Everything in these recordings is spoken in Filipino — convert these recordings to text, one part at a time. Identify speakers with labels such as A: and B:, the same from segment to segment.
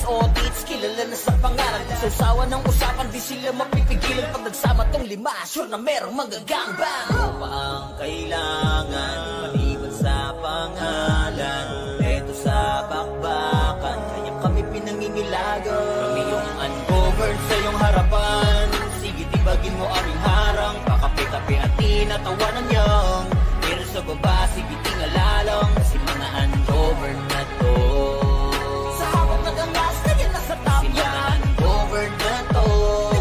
A: audits, kilala na sa pangalan. Sa usawa ng usapan, di sila mapipigilan. Pag nagsama tong lima, sure na merong magagangbang. Ano pa ang kailangan, maliban sa pangalan? Eto sa bakbakan, kaya kami pinangingilagan. Kami yung ungoverned sa iyong harapan. Sige, tibagin mo aming harang. Pakape-kape at tinatawanan niyong. Pero sa baba, sige tingalalang. Kasi mga ungoverned na to. Sa hawak na gangas, kaya nasa top yan. Kasi mga ungoverned na to.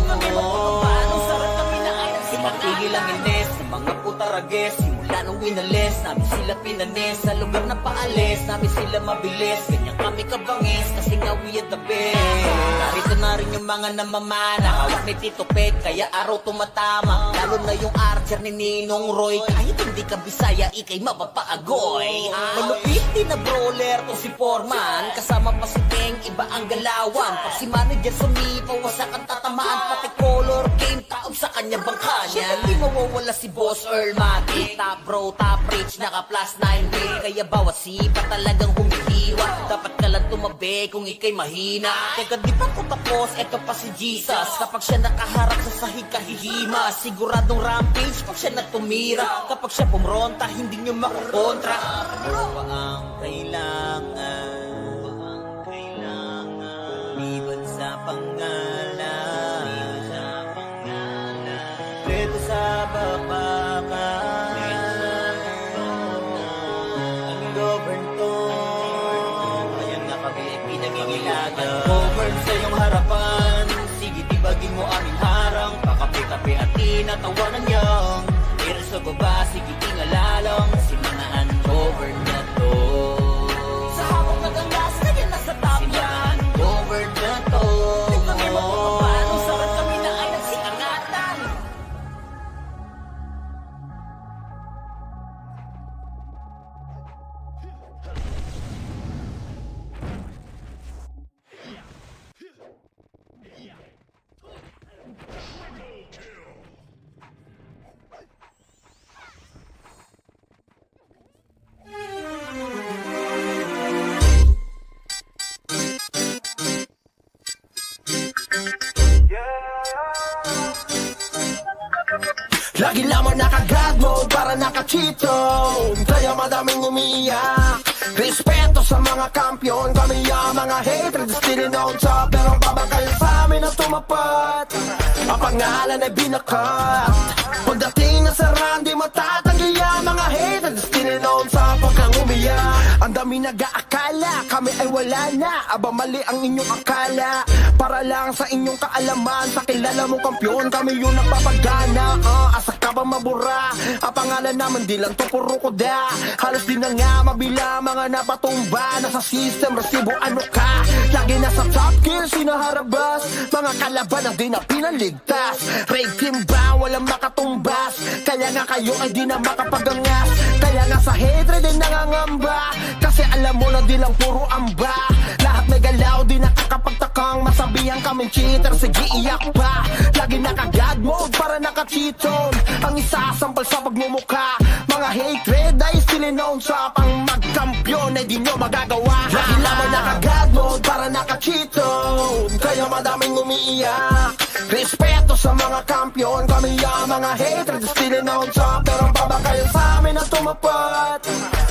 A: Kami magpapapanong sarap kami na ay nagsimatigil ang ines ng mga putarages. Simula nung winalis, namin sila pinanis. Sa lugar na paalis, namin sila mabilis. Ganyan kami kabangis, kasi nga we are the best. Narito na rin yung mga namamana. Hawak ni Tito Pet, kaya araw tumatama. Lalo na yung archer ni Ninong Roy. Kahit hindi ka Bisaya, ikay mapapaagoy. Malupit din na brawler to si Foreman. Kasama pa si Teng, iba ang galawan. Pag si manager sumipaw, wasak ang tatamaan. Pati color game, taob sa kanya bangka niya. Hindi mawawala si Boss Earl Matic. Top bro, top rich, naka plus 9 day. Kaya bawat sipa talagang humihiwa. Dapat ka lang tumabi kung ikay mahina. Teka di pa ko tapos, eto pa si Jesus. Kapag siya nakaharap sa sahig kahihima. Siguradong rampage pag siya natumira. Kapag siya pumronta, hindi nyo makukontra. Ano pa ang kailangan? Liban sa pangalan. Dito sa bakbakan. Ang govern to. Kaya nga kami ay pinangingilagan. Govern sa iyong harapan. Sige, tibagin mo aming harang. Pakape-kape at tinatawanan niyong. Pero sa baba, sige tingalalang. Si mga ungoverned na to. Sa hawak na gangas, kaya nasa top yan. Si mga ungoverned na to. Di kami magpapapanong sarap kami na ay nagsikangatan.
B: Lagi lamang naka-God mode para naka-cheat zone. Kaya madaming umiiyak. Respeto sa mga kampiyon. Kami ang mga hatred, still on top. Pero babagay sa amin ang tumapat. Ang pangalan ay binakat. Pagdating na sa run, di matatanggi ang mga hatred, still on top. Pag kang umiyak, ang dami nag-aakala kami ay wala na. Aba mali ang inyong akala. Para lang sa inyong kaalaman, sa kilala mong kampiyon, kami yung nagpapagana. Asa ka ba mabura? Ang pangalan naman di lang to puro kuda. Halos di na nga mabila mga napatumba. Nasa system, resibo ano ka? Lagi nasa top gear, sinaharabas. Mga kalaban na di na pinaligtas. Raid team ba? Walang makatumbas. Kaya nga kayo ay di na makapagangas. Kaya nga sa hatred ay nangangamba. Kasi alam mo na di lang puro amba. Lahat may galaw, di nakakapagtakang masabihan kaming cheater, sige iyak pa. Lagi naka-God mode para naka-cheat zone. Ang isasampal sa pagmumukha. Mga hatred ay still known sa pang magkampiyon ay di nyo magagawa. Lagi lamang naka-God mode para naka-cheat zone. Kaya madaming umiiyak. Respeto sa mga kampiyon. Kami ang mga hatred still known sa. Pero ang babagayan sa amin ang tumapat.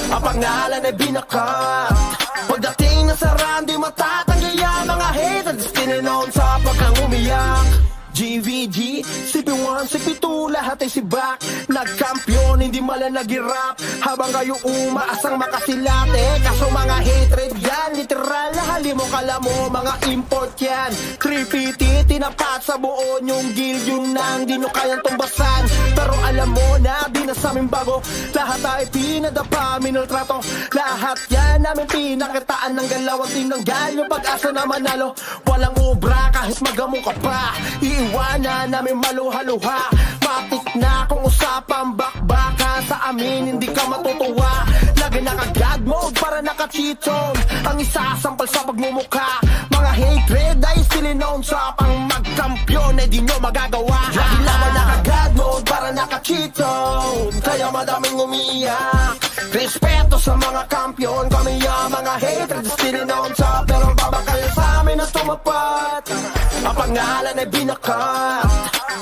B: Ang pangalan ay binakat. Pagdating na sa run, di matatanggi ang mga hatred still known sa pagkang umiyak. GVG, CP1, CP2, lahat ay sibak. Nagkampiyon, hindi mala nag-rap. Habang kayo umaasang makasilate. Kaso mga hatred yan, literal na halimo kala mo, mga import yan. 350, tinapat sa buo yung guild, yun nang di nyo kayang tumbasan. Pero alam mo na, di na sa amin bago. Lahat ay pinadapa, minultrato. Lahat yan namin pinakitaan ng galaw at tinanggal yung pag-asa na manalo. Walang ubra kahit magamong ka pa. Iiwanan namin maluha-luha. Matik na kung usapang bakbaka. Sa amin hindi ka matutuwa. Lagi naka-God mode para naka-cheat zone. Ang isasampal sa pagmumukha. Mga hatred ay still known sa pang magkampiyon ay di nyo magagawa. Lagi naman naka-God mode para naka-cheat zone. Kaya madaming umiiyak. Respeto sa mga kampiyon. Kami ang mga hatred still known sa. Pero babakal sa amin at tumapat. Ang pangalan ay binakat.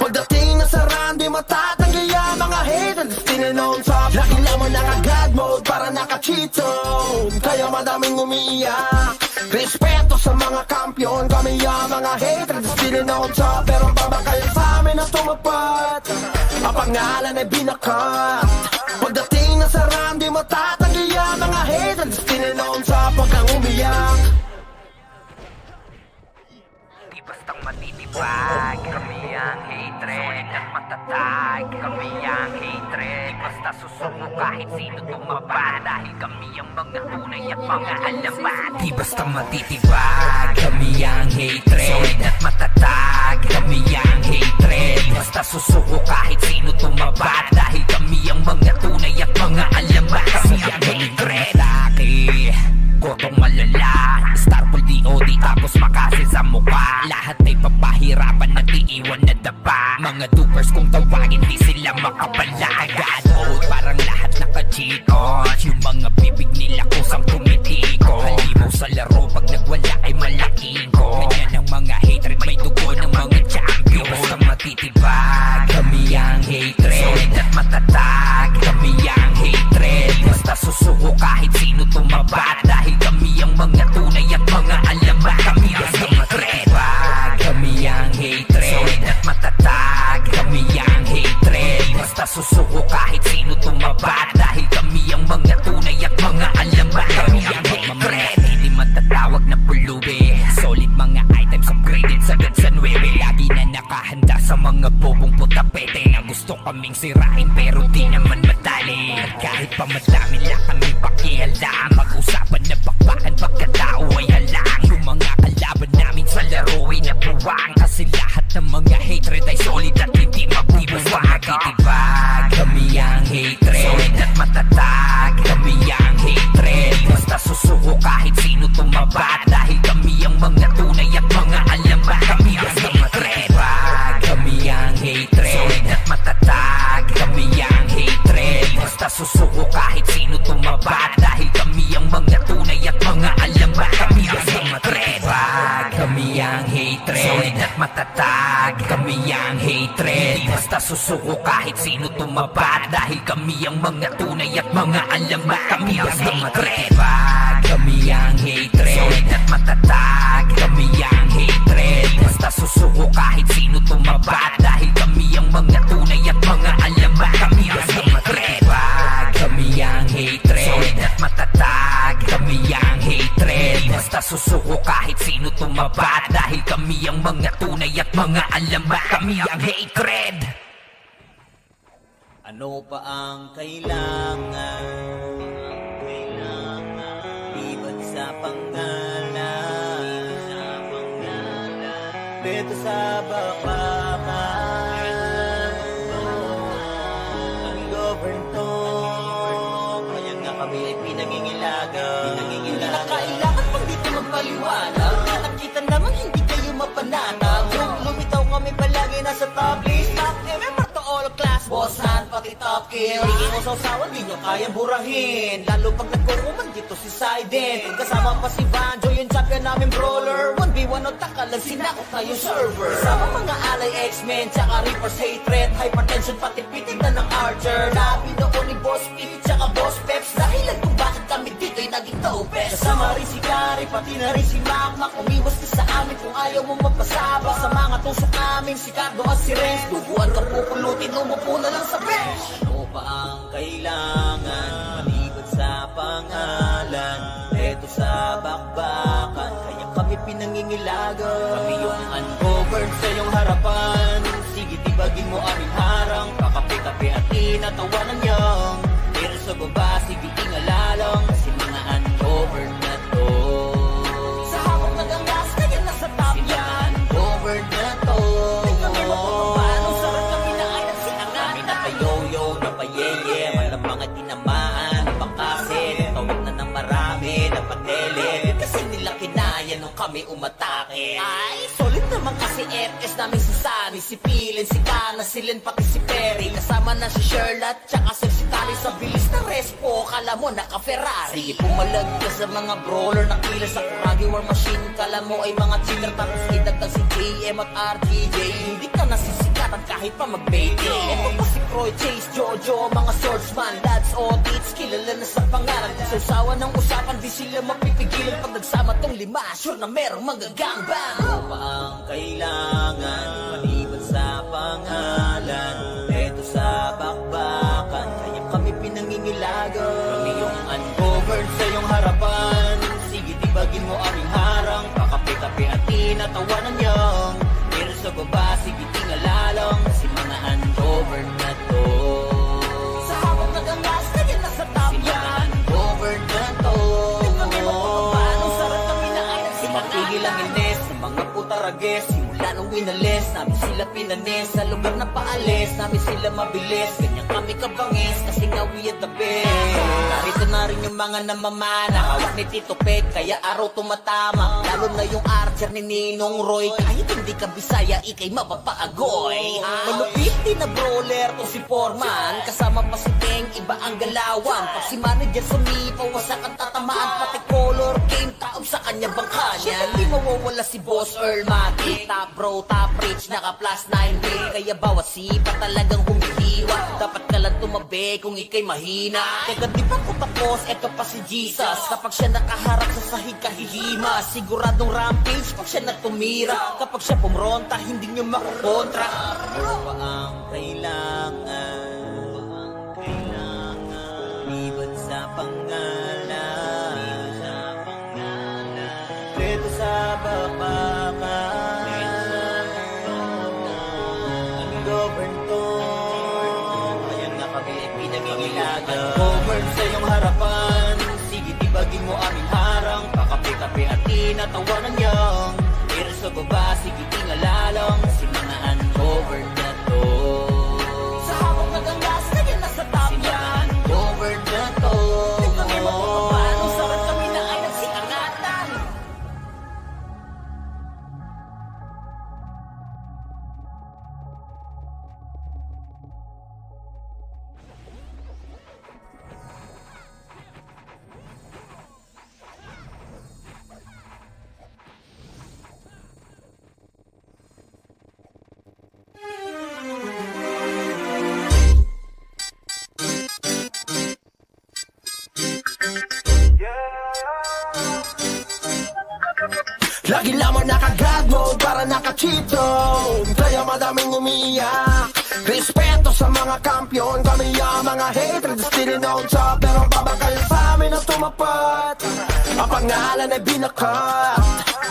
B: Pagdating na sa run, di matatanggi ang mga haters. Tinanong top, lagi naman naka-God mode para naka-cheat zone. Kaya madaming umiiyak. Respeto sa mga kampiyon, kami ang mga haters. Tinanong top, pero baba kayo sa amin na tumapat. Ang pangalan ay binakat. Pagdating na sa run, di matatanggi ang mga haters. Tinanong top, huwag kang umiyak.
C: Di bastang matitibag, kami ang hatred. Sulit at matatag, kami ang hatred. Di basta susuko kahit sino tumaba, dahil kami ang mga tunay at mga alamat. Di basta matitibag, kami ang hatred. Sulit at matatag, kami ang hatred. Basta susuko kahit sino tumaba, dahil kami ang mga tunay at mga alamat. Kami ang hatred. Kotong malala, Starpool DOD tapos makasin sa mukha. Lahat ay papahirapan at iiwan na dapa. Mga dupers kung tawagin di sila makapala. God mode parang lahat naka-cheat on. Yung mga bibig nila kusang tumitiko. Halimaw sa laro pag nagwala ay malaking ko. Ganyan ang mga hatred, may dugo ng mga champion. Basta matitibag, kami ang hatred. Solid at matatag, kami ang hatred. Basta susuko kahit sino tumabat, dahil kami ang mga tunay at mga alamat. Kami ang hatred. Kami ang hatred. Solid at matatag, kami ang hatred. Basta susuko kahit sino tumabat, dahil kami ang mga tunay at mga alamat. Kami ang hatred. Hindi matatawag na pulubi. Solid mga items upgraded sagad sa 9. Lagi na nakahanda sa mga bobong putapete na gusto kaming sirain pero di naman madali. Kahit pa madami lang kami pakialam, mag-usapan na bakbakan pagkatao ay halang. Yung mga kalaban namin sa laro ay nabuwang, kasi lahat ng mga hatred ay solid at hindi mabubuwang. Matitibag, kami ang hatred. Solid at matatag, kami ang hatred. Basta susuko kahit sino tumabat, dahil kami ang mga tunay at mga alamat. Kami ang hatred. Kami ang hatred. Solid at matatag, kami ang hatred. Basta susuko kahit sino tumabat, dahil kami ang mga tunay at mga alamat. Kami ang hatred. Kami ang hatred. Solid at matatag, kami ang hatred. Basta susuko kahit sino tumabat, dahil kami ang mga tunay at mga alamat. Kami ang hatred. Kami ang hatred. Solid at matatag, kami ang hatred. Basta susuko kahit sino tumabat, dahil kami ang mga tunay at mga alamat. Kami ang hatred. Kami ang hatred. Solid at matatag, kami ang hatred. Basta susuko kahit sino tumabat, dahil kami ang mga tunay at mga alamat. Kami ang hatred.
A: Ano pa ang kailangan? Liban sa pangalan, beto sa bakbakan. Ang govern to, kaya nga kami ay pinangingilagan. Hindi na kailangan pang dito magpaliwanag. Nakita naman hindi kayo mapanatag. Lumitaw kami palagi nasa top list. Top member to all class, boss hand pati top kill. Hindi mo sausawan, di nyo kaya burahin. Lalo pag nagkukuman dito si Saiden. Kasama pa si Banjo, yung champion namin brawler. 1v1 o takalan, sinakot na yung server. Kasama mga alay X-Men, tsaka Reaper's hatred. Hypertension pati pitin na ng Archer. Labi noon ni Boss P, tsaka Boss Peps. Dahilan kung bakit kami dito'y naging topes. Kasama rin si Gary, pati na rin si Makmak. Umiwas ka sa amin kung ayaw mo magpasaba. Sa mga tusok namin, si Cardo at si Renz. Duguan ka pupulutin, umupo na lang sa bench. Ano pa ang kailangan? Maliban sa pangalan, eto sa bakbakan. Kaya kami pinangingilagan. Kami yung uncovered sa iyong harapan. Sige, tibagin mo aming harang. Kakape-kape at tinatawanan niyang. Pero sa baba, sige, ingalalang. Kasi mga uncovered na to. Sa hawak na gangas, kaya nasa top yan. Uncovered na to. May kami mapapapano, sarap kami na ay nagsinangan. Kami napayoyo, napayeye, malam mga tinamaan, napakasin. Tawag na ng marami, napatele. Kasi nila kinaya nung kami umatake. Ay, solid naman kasi FS namin si Sunny, si Pilin, si Kana, si Len, pati si Perry. Kasama na si Sherlock, tsaka si Tari. Sa bilis na respo, kala mo naka-Ferrari. Sige, pumalag ka sa mga brawler na kila sa Kuragi War Machine. Kala mo ay mga cheater, tapos idagdag si JM at RTJ. Hindi ka nasisikatan kahit pa mag-baby. Eto pa si Croy, Chase, Jojo, mga swordsman, lads o tits, kilala na sa pangalan. Sa usawa ng usapan, di sila mapipigilan. Pag nagsama tong lima, sure na merong magagangbang. Ano pa ang kailangan, maliban sa pangalan? Eto sa bakbakan, kaya kami pinangingilagan. Kami yung uncovered sa iyong harapan. Sige, tibagin mo aming harang. Pakapi-kapi at tinatawanan niyang. Pero sa baba, sige, tingalalang. Kasi mga uncovered na to. Sa habang nagangas, kaya nasa top yan. Kasi mga uncovered na to. Di kami mapapapano, sarap kami na ay nagsimangalan. Matigil ang ines ng mga putarages. Simula nung winalis, namin sila pinanis. Sa lugar na paalis, namin sila mabilis. Ganyan kami kabangis, kasi nga we are the best. Narito na rin yung mga namamana, hawak ni Tito Pet, kaya araw tumatama. Lalo na yung archer ni Ninong Roy. Kahit hindi ka Bisaya, ikay mapapaagoy. Malupit din na brawler to si Foreman. Kasama pa si Teng, iba ang galawan. Pag si manager sumipaw, wasak ang tatamaan. Pati color game, taob sa kanya bangka niya. Di mawawala si Boss Earl Matic. Top bro, top rich, naka plus 9 day. Kaya bawat sipa talagang humihiwa. Dapat ka lang tumabi kung ikay mahina. Teka, di pa ko tapos, eto pa si Jesus. Kapag siya nakaharap sa sahig kahihima. Siguradong rampage pag siya natumira. Kapag siya pumronta, hindi nyo makukontra. Ano ba ang kailangan? Liban sa pangalan. Dito sa bakbakan. Ang govern to. Ayan nga kami ay pinangingilagan. Govern sa iyong harapan. Sige, tibagin mo aming harang. Pakapi-kapi at tinatawanan niyang. Pero sa baba, sige, tingalalang. Kasi mga uncovered na to. Sa habang nagangas, kaya nasa top yan. Uncovered na to. Di kami mapapapano, sarap kami na ay nagsikangatan.
B: Lagi lamang naka-God mode para naka-cheat zone. Kaya madaming umiiyak. Respeto sa mga kampiyon. Kami ang mga hatred, still known top. Pero babakal sa amin na tumapat. Ang pangalan ay binakat.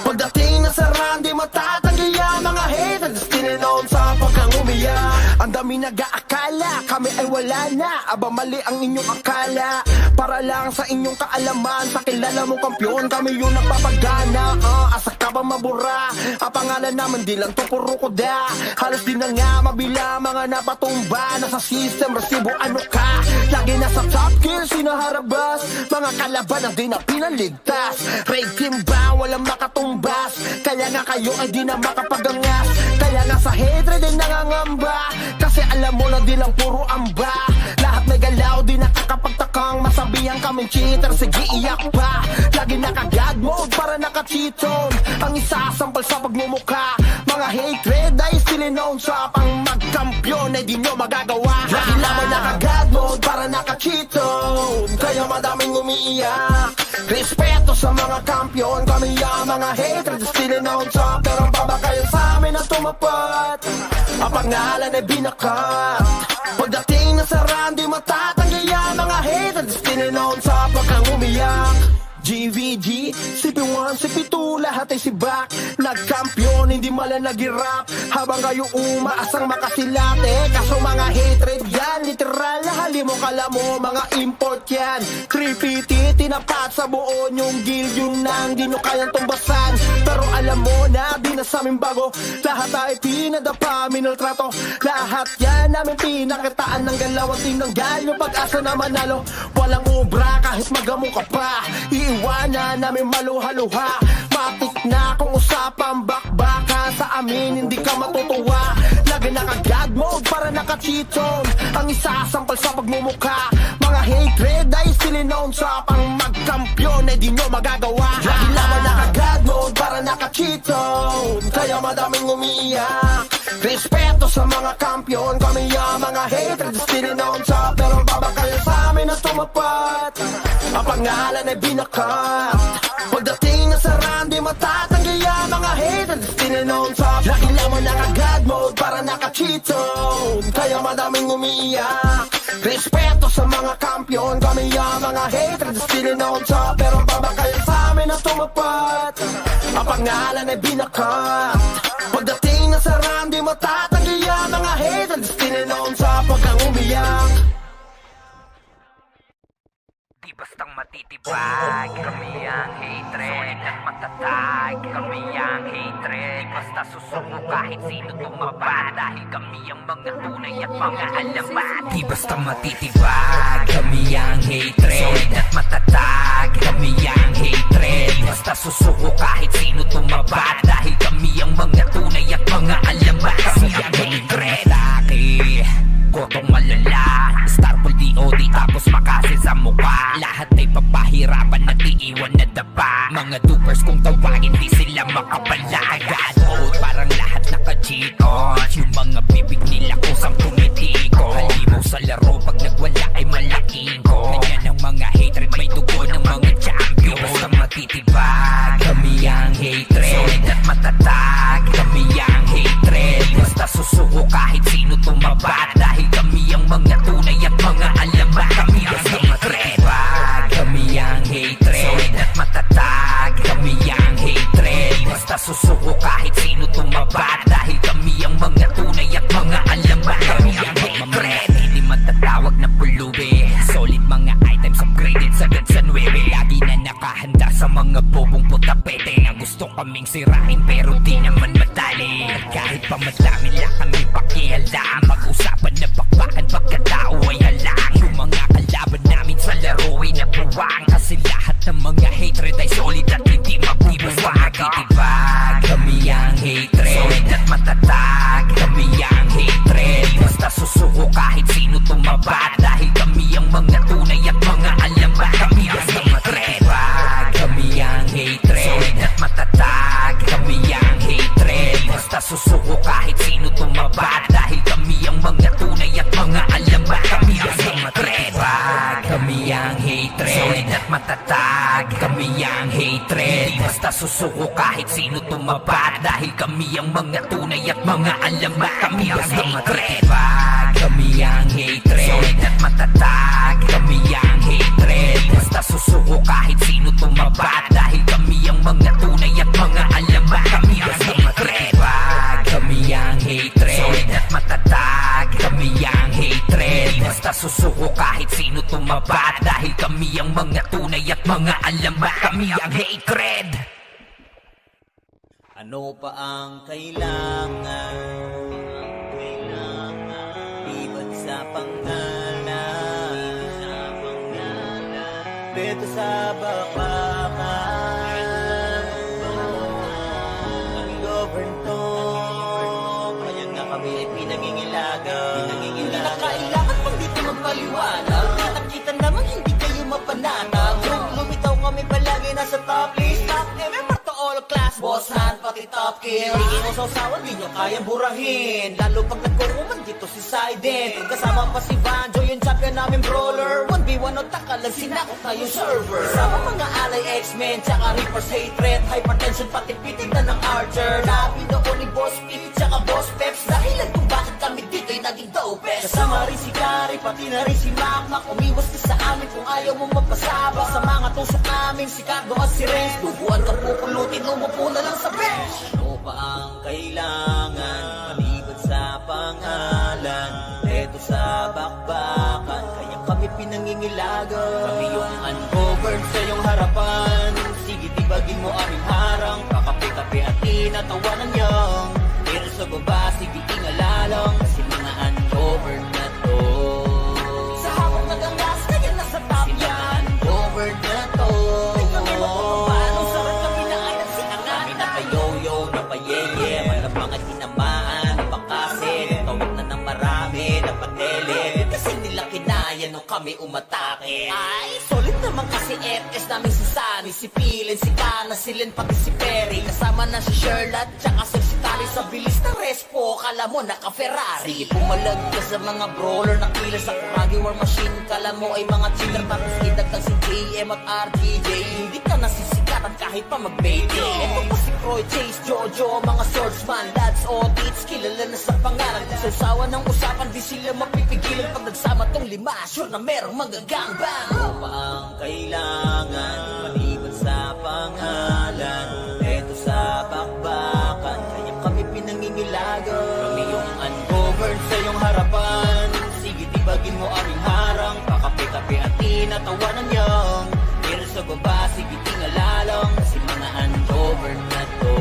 B: Pagdating na sa run, di matatanggi ang mga hatred, still known top. Pag kang umiyak, ang dami nag-aakala kami ay wala na. Aba mali ang inyong akala. Para lang sa inyong kaalaman, sa kilala mong kampyon, kami yung nagpapagana. Asa ka ba mabura? Ang pangalan naman di lang to puro kuda. Halos di na nga mabila mga napatumba. Nasa system, resibo ano ka? Lagi nasa top kill, sinaharabas. Mga kalaban ang di na pinaligtas. Raid team ba? Walang makatumbas. Kaya nga kayo ay di na makapagangas. Kaya nga sa hatred ay nangangamba. Kasi alam mo na di lang puro amba. Lahat may galaw, di nakakapagtakang masabihan kaming cheater, sige iyak pa. Lagi naka-God mode para naka-cheat zone. Ang isasampal sa pagmumukha. Mga hatred ay still known sa pang magkampiyon ay di nyo magagawa. Lagi lamang naka-God mode para naka-cheat zone. Kaya madaming umiiyak. Respeto sa mga kampiyon. Kami ang mga hatred still known sa. Pero babakal sa amin na tumapat. Ang pangalan ay binakat. Pagdating na sa run, di matatanggi ang mga hatred still known sa pagkang umiyak. GVG, CP1, CP2, lahat ay sibak. Nagkampiyon, hindi mala nag-rap. Habang kayo umaasang makasilate. Kaso mga hatred yan, literal na hali mo kala mo, mga import yan. 3PT, tinapat sa buo yung guild, yun nang di nyo kayang tumbasan. Pero alam mo na, di na na sa aming bago. Lahat ay pinadapa, minaltrato. Lahat yan namin pinakitaan ng galaw at tinanggal yung pag-asa na manalo. Walang ubra kahit magamo ka pa, iiwanan namin maluha-luha. Matik na kung usapang bakbaka, sa amin hindi ka matutuwa. Lagi naka-God mode para naka-cheat zone, ang isasampal sa pagmumukha. Mga hatred ay still known sa pang magkampiyon ay di nyo magagawa. Lagi naman naka-God mode para naka-cheat zone, kaya madaming umiiyak. Respeto sa mga kampiyon, kami ang mga hatred still known sa, pero babakayan sa amin na tumapat. Ang pangalan ay binakat. Pagdating na sa run, di matatanggi ang mga hatred still known sa. Lagi naman naka-God mode para naka-cheat zone, kaya madaming umiiyak. Respeto sa mga kampiyon, kami ang mga hatred still known sa, pero babakayan sa amin na tumapat. Ang pangalan ay binakat. Pagdating na sa run, di matatanggi ang mga hatred still known sa, pagkang umiyak.
C: Di bastang matitibag, kami ang hatred at matatag. Kami ang hatred, basta susuko kahit sino tumaba. Dahil kami ang mga tunay at mga alamat. Di bastang matitibag, kami ang hatred at matatag. Kami ang hatred, basta susuko kahit sino tumaba. Dahil kami ang mga tunay at mga alamat. Kami ang hatred. Kotong malala, Starfall DOD tapos makasil sa mukha. Lahat ay papahirapan at iiwan na dapa. Mga dupers kung tawagin di sila makapalagan. Old parang lahat naka-cheat on. Yung mga bibig nila kusang tumitiko. Halimaw sa laro pag nagwala ay malaking ko. Ganyan ang mga hatred, may dugo ng mga champion. Basta matitibag, kami ang hatred at matatag. Kami ang hatred, basta susuko kahit sino tumabat. Dahil kami ang mga tunay at mga alamat. Kami ang hatred, kami ang hatred at matatag. Kami ang hatred, basta susuko kahit sino tumabat. Dahil kami ang mga tunay at mga alamat. Kami ang hatred, hindi matatawag na pulubi. Solid mga items upgraded sagad sa 9. Lagi na nakahanda sa mga bobong putapete na gusto kaming sirain pero di naman madali. Kahit pa madami lang kami pakialam, mag-usapan na bakbakan pagkatao ay halang. Yung mga kalaban namin sa laro ay nabuwang, kasi lahat ng mga hatred ay solid at hindi mabubuwang. Matitibag, kami ang hatred solid at matatag. Kami ang hatred, basta susuko kahit sino tumabat. Dahil kami ang mga tunay at mga alamat. Kami ang hatred, kami ang hatred solid at matatag. Kami ang hatred, basta susuko kahit sino tumabat. Dahil kami ang mga tunay at mga alamat. Kami ang hatred, kami ang hatred solid at matatag. Kami ang hatred, basta susuko kahit sino tumabat. Dahil kami ang mga tunay at mga alamat. Kami ang hatred, kami ang hatred solid at matatag. Kami ang hatred, basta susuko kahit sino tumabat. Dahil kami ang mga tunay at mga alamat. Kami ang hatred, kami ang hatred solid at matatag. Kami ang hatred, basta susuko kahit sino tumabat. Dahil kami ang mga tunay at mga alamat. Kami ang hatred.
A: Ano pa ang kailangan? Iba't sa pangalan, dito sa bakbakan. Ang govern to, kaya nga kami ay pinangingilagan. Hindi na kailangan pag dito magpaliwanag. Nakita naman hindi kayo mapanatag. Lumitaw kami palagi nasa top list. Top remember to all class, boss hand pati top kill. Hindi mo sausawan, di nyo kayang burahin. Lalo pag nagkuruman dito si Sidin. Kasama pa si Banjo, yung champion namin brawler. 1v1 o takalag, sinakot na yung server. Kasama mga alay X-Men, tsaka Reaper's hatred. Hypertension pati pitig na ng Archer. Labi noon ni Boss Pete, tsaka Boss Peps. Dahilan kung bakit kami dito'y naging dopest. Kasama rin si Gary, pati na rin si Makmak. Umiwas ka sa amin kung ayaw mong magpasabak. Sa mga tusok namin, si Cardo at si Renz. Tubuan ka pupulutin, umupo na lang sa bench. Ano pa ang kailangan? Maliban sa pangalan, eto sa bakbakan. Kaya kami pinangingilagan. Kami yung ungoverned sa iyong harapan. Sige, tibagin mo aming harang. Kakape-kape at tinatawanan niya napayeye, walang mga tinamaan, napakasin, tawag na ng marami, napatele, kasi nila kinaya nung kami umatake. Ay, solid naman kasi FS namin si Sunny, si Pilin, si Kana, si Len, pati si Perry, kasama na si Sherlock, tsaka si Tali sa bilis na respo, kala mo naka-Ferrari. Sige, pumalag ka sa mga brawler na kila sa Kuragi War Machine, kala mo ay mga cheater, tapos idagdag si JM at RTJ, hindi ka nasisikatan kahit pa mag-baby. Ito pa si Croy, Chase, Jojo, mga swordsman, lads, audits, kilala na sa pangalan. Sa usawa ng usapan, di sila mapipigilan pag nagsama tong lima, sure na merong magagangbang. Ano pa ang kailangan, maliban sa pangalan, eto sa bakbakan, kaya kami pinangingilagan. Kami yung ungoverned sa iyong harapan, sige tibagin mo aming harang, pakape-kape at tinatawanan niyang, pero sa baba, sige tingalalang, si mga ungoverned na to.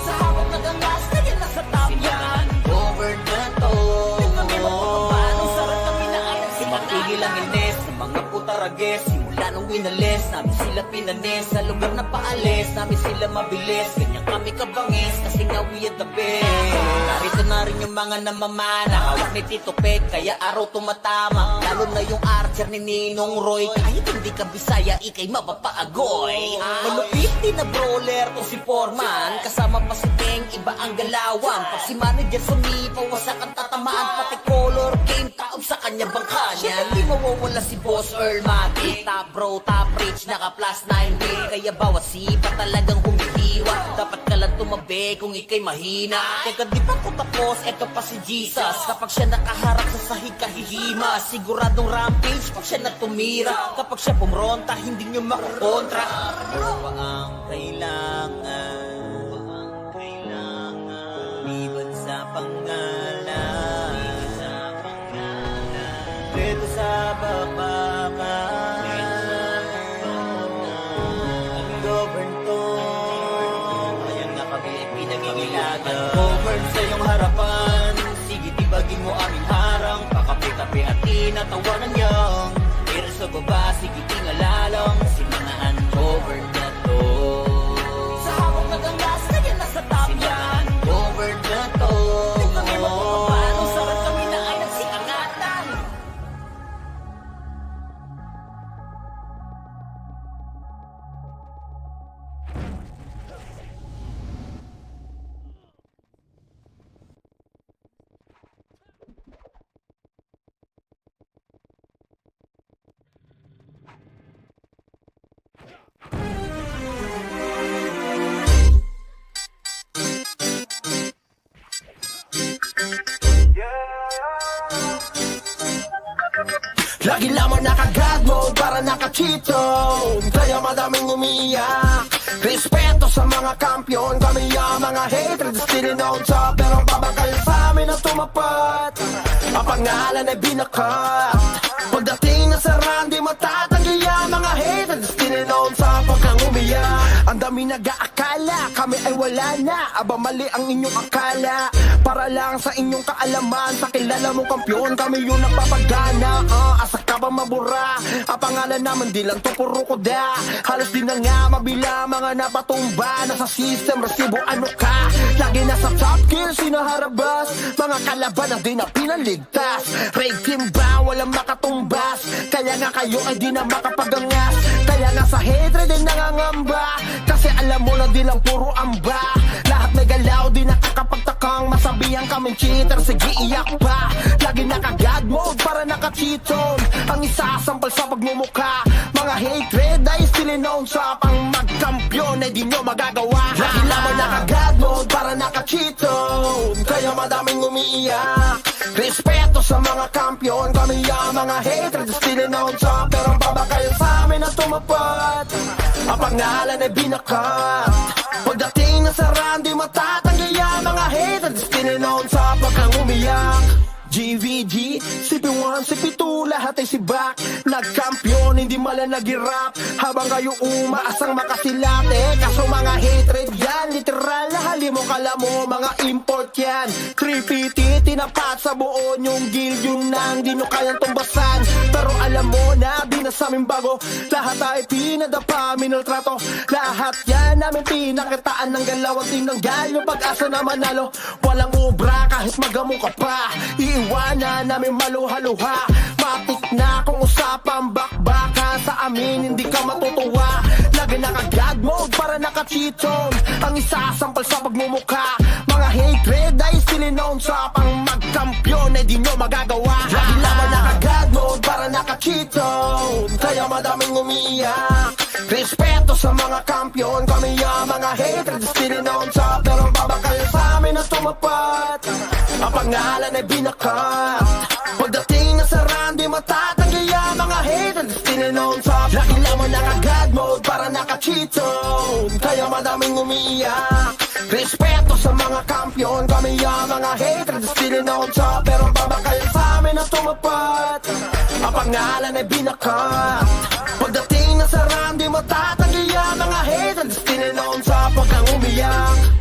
A: Sa hawak na gangas, kaya nasa top yan, si mga ungoverned na to. Yung kami magpapapano, sarap kami na ay nagsimakigil ang ines, sa mga putarages, simula nung winalis, namin sila pinanis, sa lugar na paalis, namin sila mabilis, ganyan kami kabangis, kasi nga we are the best. Narito na rin yung mga namamana, hawak ni Tito Peg, kaya araw tumatama, lalo na yung archer ni Ninong Roy, kahit hindi ka Bisaya, ikay mapapaagoy. Malupit din na brawler to si Foreman, kasama pa si Teng, iba ang galawan, pag si manager sumipaw, wasak ang tatamaan, pati color game, taob sa kanya bangkanya. Hindi mawawala si Boss Earl Matic, top bro, top rich, naka plus 9 day, kaya bawat sipa talagang humihiwa, dapat ka lang tumabi kung ikay mahina. Teka di pa ko tapos, eto pa si Jesus, kapag siya nakaharap sa sahig kahihima, siguradong rampage pag siya natumira, kapag siya pumronta, hindi nyo makukontra. Ano pa ang kailangan, liban sa pangalan, dito sa babakan, ang govern to, ayan nga kami pinangingilagan. Govern sa iyong harapan, sige tibagin mo aming harang, pakape-kape at tinatawanan niyang, pero sa baba, sige tingalalang, si mga uncovered na to. Sa hawak na gangas, kaya nasa top yan, si mga uncovered na to. Kung kami magpapapano, sarap kami na ay nagsikangatan.
B: Lagi lamang naka-God mode para naka-cheat zone, kaya madaming umiiyak. Respeto sa mga kampiyon, kami ang mga hatred, still known top, pero babakal sa amin na tumapat. Ang pangalan ay binakat, pagdating na sa run, di matatanggi ang mga hatred, still known top, pag kang umiyak. Ang dami nag-aakala, kami ay wala na, aba mali ang inyong akala. Para lang sa inyong kaalaman, sa kilala mong kampiyon, kami yung nagpapagana. Asa ka ba mabura? Ang pangalan naman di lang to puro kuda, halos di na nga mabila mga napatumba. Nasa system, resibo ano ka, lagi nasa top kill, sinaharabas, mga kalaban na di na pinaligtas. Raid team ba, walang makatumbas, kaya nga kayo ay di na makapagangas. Kaya nga sa hatred ay nangangamba, kasi alam mo na di lang puro amba. Lahat may galaw, di nakakapagtakang masabihan kaming cheater, sige iyak pa. Lagi naka-God mode para naka-cheat zone, ang isasampal sa pagmumukha. Mga hatred ay still known sa pang magkampiyon ay di nyo magagawa. Lagi lamang naka-God mode para naka-cheat zone, kaya madaming umiiyak. Respeto sa mga kampiyon, kami ang mga hatred, still known sa, pero babakal sa amin na tumapat. Ang pangalan ay binakat, pagdating na sa run, di matatanggi ang mga hatred, still known sa pagkang umiyak. GVG, CP1, CP2, lahat ay sibak. Nagkampiyon, hindi mala nag-rap, habang kayo umaasang makasilate. Kaso mga hatred yan, literal na halimo ka akala mo mga import yan. 350 tinapat sa buo yung guild, yung nang di nyo kayang tumbasan. Pero alam mo na di na sa amin bago, lahat ay pinadapa, minaltrato. Lahat yan namin pinakitaan ng galawang tinanggal yung pag-asa na manalo. Walang ubra kahit magamo ka pa, iiwanan namin maluha-luha. Matik na kung usapang bakbaka, sa amin hindi ka matutuwa. Lagi naka-God mode para naka-cheat zone, ang isasampal sa pagmumukha. Mga hatred ay sininoon sa pang magkampiyon ay di nyo magagawa. Lagi naman naka-God mode para naka-cheat zone, kaya madaming umiiyak. Respeto sa mga kampiyon, kami ang mga hatred sininoon sa, pero babakayan sa amin na tumapat. Ang pangalan ay binakat, pagdating na sa run di matatanggi ang mga hatred sininoon sa. Lagi naman naka-God mode para naka-cheat zone, kaya madaming umiiyak. Respeto sa mga kampiyon, kami ang mga hatred sininoon sa, pero babakayan sa amin na tumapat. Ang pangalan ay binakat, pagdating na sa run di matatanggi ang mga hatred sininoon sa. Pag kang umiyak,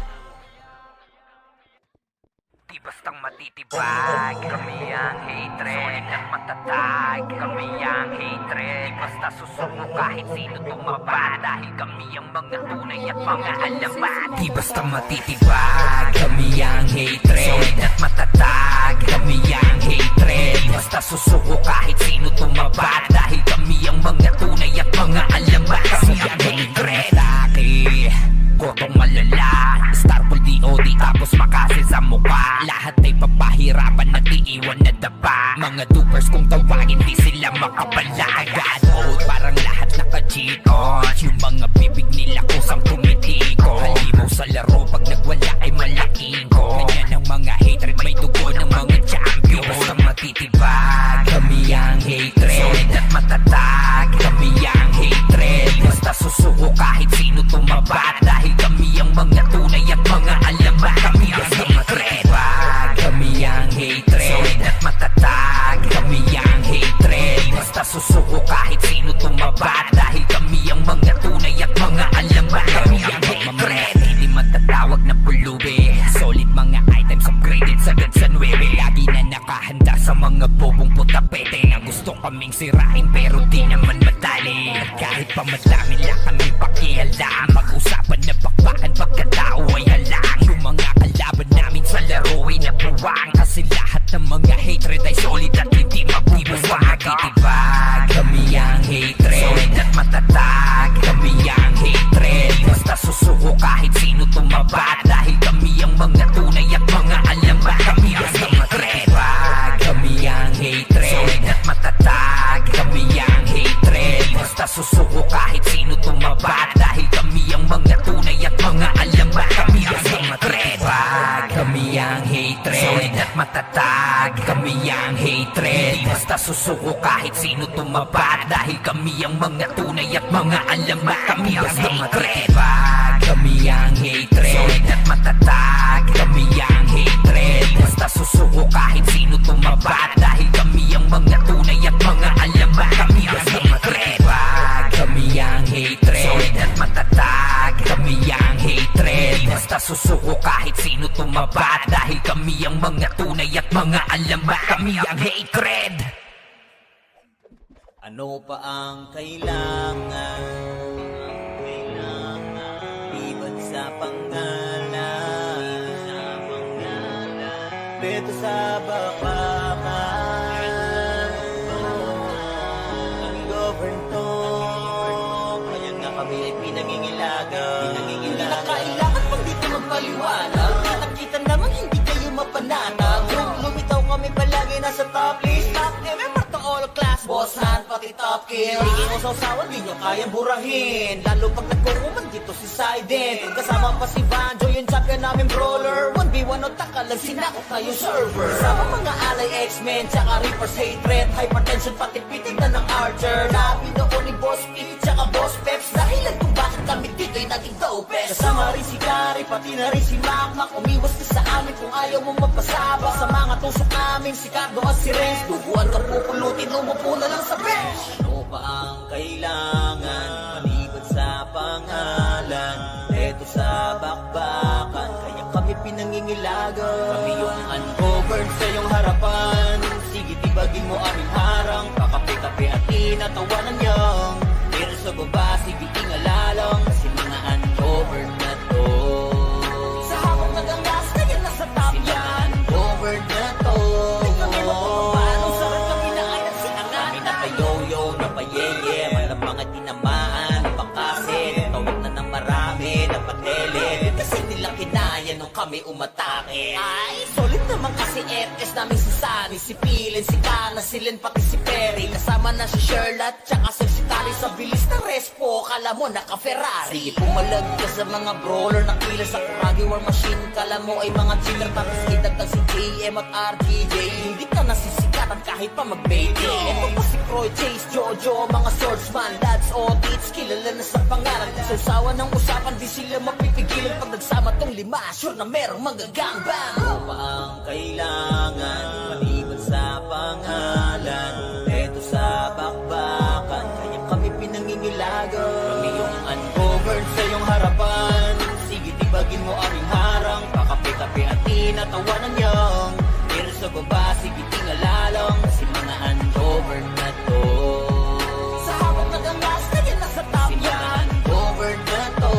C: Di bastang matitibag, kami ang hatred. Sulit at matatag, kami ang hatred. Di basta susuko kahit sino tumapat, dahil kami ang mga tunay at mga alamat. Di basta matitibag, kami ang hatred. Sulit at matatag, kami ang hatred. Di basta susuko kahit sino tumapat, dahil kami ang mga tunay at mga alamat. Kami ang hatred. Gotong malala, Starpool DOD tapos makasil sa mukha. Lahat ay papahirapan at iiwan na dapa. Mga dupers kung tawagin di sila makapalagan. God parang lahat naka-cheat on, yung mga bibig nila kusang tumitiko. Halimaw sa laro pag nagwala ay malaking ko. Ganyan ang mga hatred, may dugo ng mga champion. Basta matitibag, kami ang hatred. Solid at matatag, kami ang hatred. Basta susuko kahit sino tumapat, dahil kami ang mga tunay at mga alamat. Kami ang hatred, kami ang hatred. Solid at matatag, kami ang hatred. Basta susuko kahit sino tumapat, dahil kami ang mga tunay at mga alamat. Kami ang hatred. Hindi matatawag na pulubi, solid mga items upgraded sagad sa 9. Lagi na nakahanda sa mga bobong putapete na gusto kaming sirain pero di naman madali. At kahit pa madami lang kami pakialam, mag-usapan na bakbakan pagkatao ay halang. Yung mga kalaban namin sa laro ay nabuwang, kasi lahat ng mga hatred ay solid at hindi mabubuwang. Matitibag, kami ang hatred. Solid at matatag, kami ang hatred. Basta susuko kahit sino tumapat, dahil kami ang mga tunay at mga alamat. Kami ang hatred, kami ang hatred. Solid at matatag, kami ang hatred. Basta susuko kahit sino tumapat, dahil kami ang mga tunay at mga alamat. Kami ang hatred, kami ang hatred. Solid at matatag, kami ang hatred. Basta susuko kahit sino tumapat, dahil kami ang mga tunay at mga alamat. Kami ang hatred, kami ang hatred. Solid at matatag, kami ang hatred. Basta susuko kahit sino tumapat, dahil kami ang mga tunay at mga alamat. Kami ang hatred, kami ang hatred. Solid at matatag, kami ang hatred. Basta susuko kahit sino tumapat, dahil kami ang mga tunay at mga alamat. Kami ang hatred.
A: Ano pa ang kailangan? Liban sa pangalan, beto sa bakbakan, ang govern to. Kaya nga kami ay pinangingilagan. Hindi na kailangan pag dito magpaliwanag. Nakita naman hindi kayo mapanatag. Kung lumitaw kami palagi nasa top list, top remember to all class, boss hand pati top kill. Hindi mo sausawan, di nyo kayang burahin. Lalo pag nagkukuman dito si Sidon. Kasama pa si Banjo, yung champion namin brawler. 1v1 o takalag, sinakot na yung server. Kasama mga alay X-Men, tsaka Reaper's hatred. Hypertension pati pitig na ng Archer. Labi noon ni Boss Pete, tsaka Boss Peps. Dahilan kung bakit kami dito'y naging dopest. Kasama rin si Gary, pati na rin si Makmak. Umiwas ka sa amin kung ayaw mo magpasabak. Sa mga tusok namin, si Cardo at si Renz. Tubuan ka pupulutin, umupo na lang sa bench. Ano pa ang kailangan? Maliban sa pangalan, eto sa bakbakan. Kaya kami pinangingilagan. Kami yung ungoverned sa iyong harapan. Sige tibagin mo aming harang. Kakape-kape at tinatawanan niyang pero sa baba, sige ingalalang kasi mga ungoverned na to. Sa habang nagangas, kaya nasa top yan. Ungoverned na to. Kami magpapanong sarap kami na ay nagsiangan. Kami napayoyo, napayeye, walang mga tinamaan, napakasin, tawag na ng marami, napatele. Kasi nila kinaya nung kami umatake. Ay, solid naman kasi FS namin si Sunny, si Pilin, si Kana, si Len, pati si Perry. Kasama na si Sherlock, tsaka si Tari sa bilis na respo, kala mo naka-Ferrari. Sige pumalag ka sa mga brawler na kila sa Kuragi War Machine. Kala mo ay mga cheater, tapos idagdag si JM at RGJ. Hindi ka nasisikatan kahit pa mag-baby. Ito pa si Croy, Chase, Jojo, mga swordsman, lads, audits, kilala na sa pangalan. Sa usawa ng usapan, di sila mapipigilan. Pag nagsama tong lima, sure na merong magagangbang. Ano pa ang kailangan, maliban sa pangalan? Eto sa bakbakan, kaya kami pinangingilagan. Kami yung ungoverned sa iyong harapan. Sige tibagin mo aming harang. Kakape-kape at tinatawanan niyang pero sa baba, sige tingalalang kasi mga ungoverned na to. Sa habang nagangas, kaya nasa top yan. Ungoverned na to.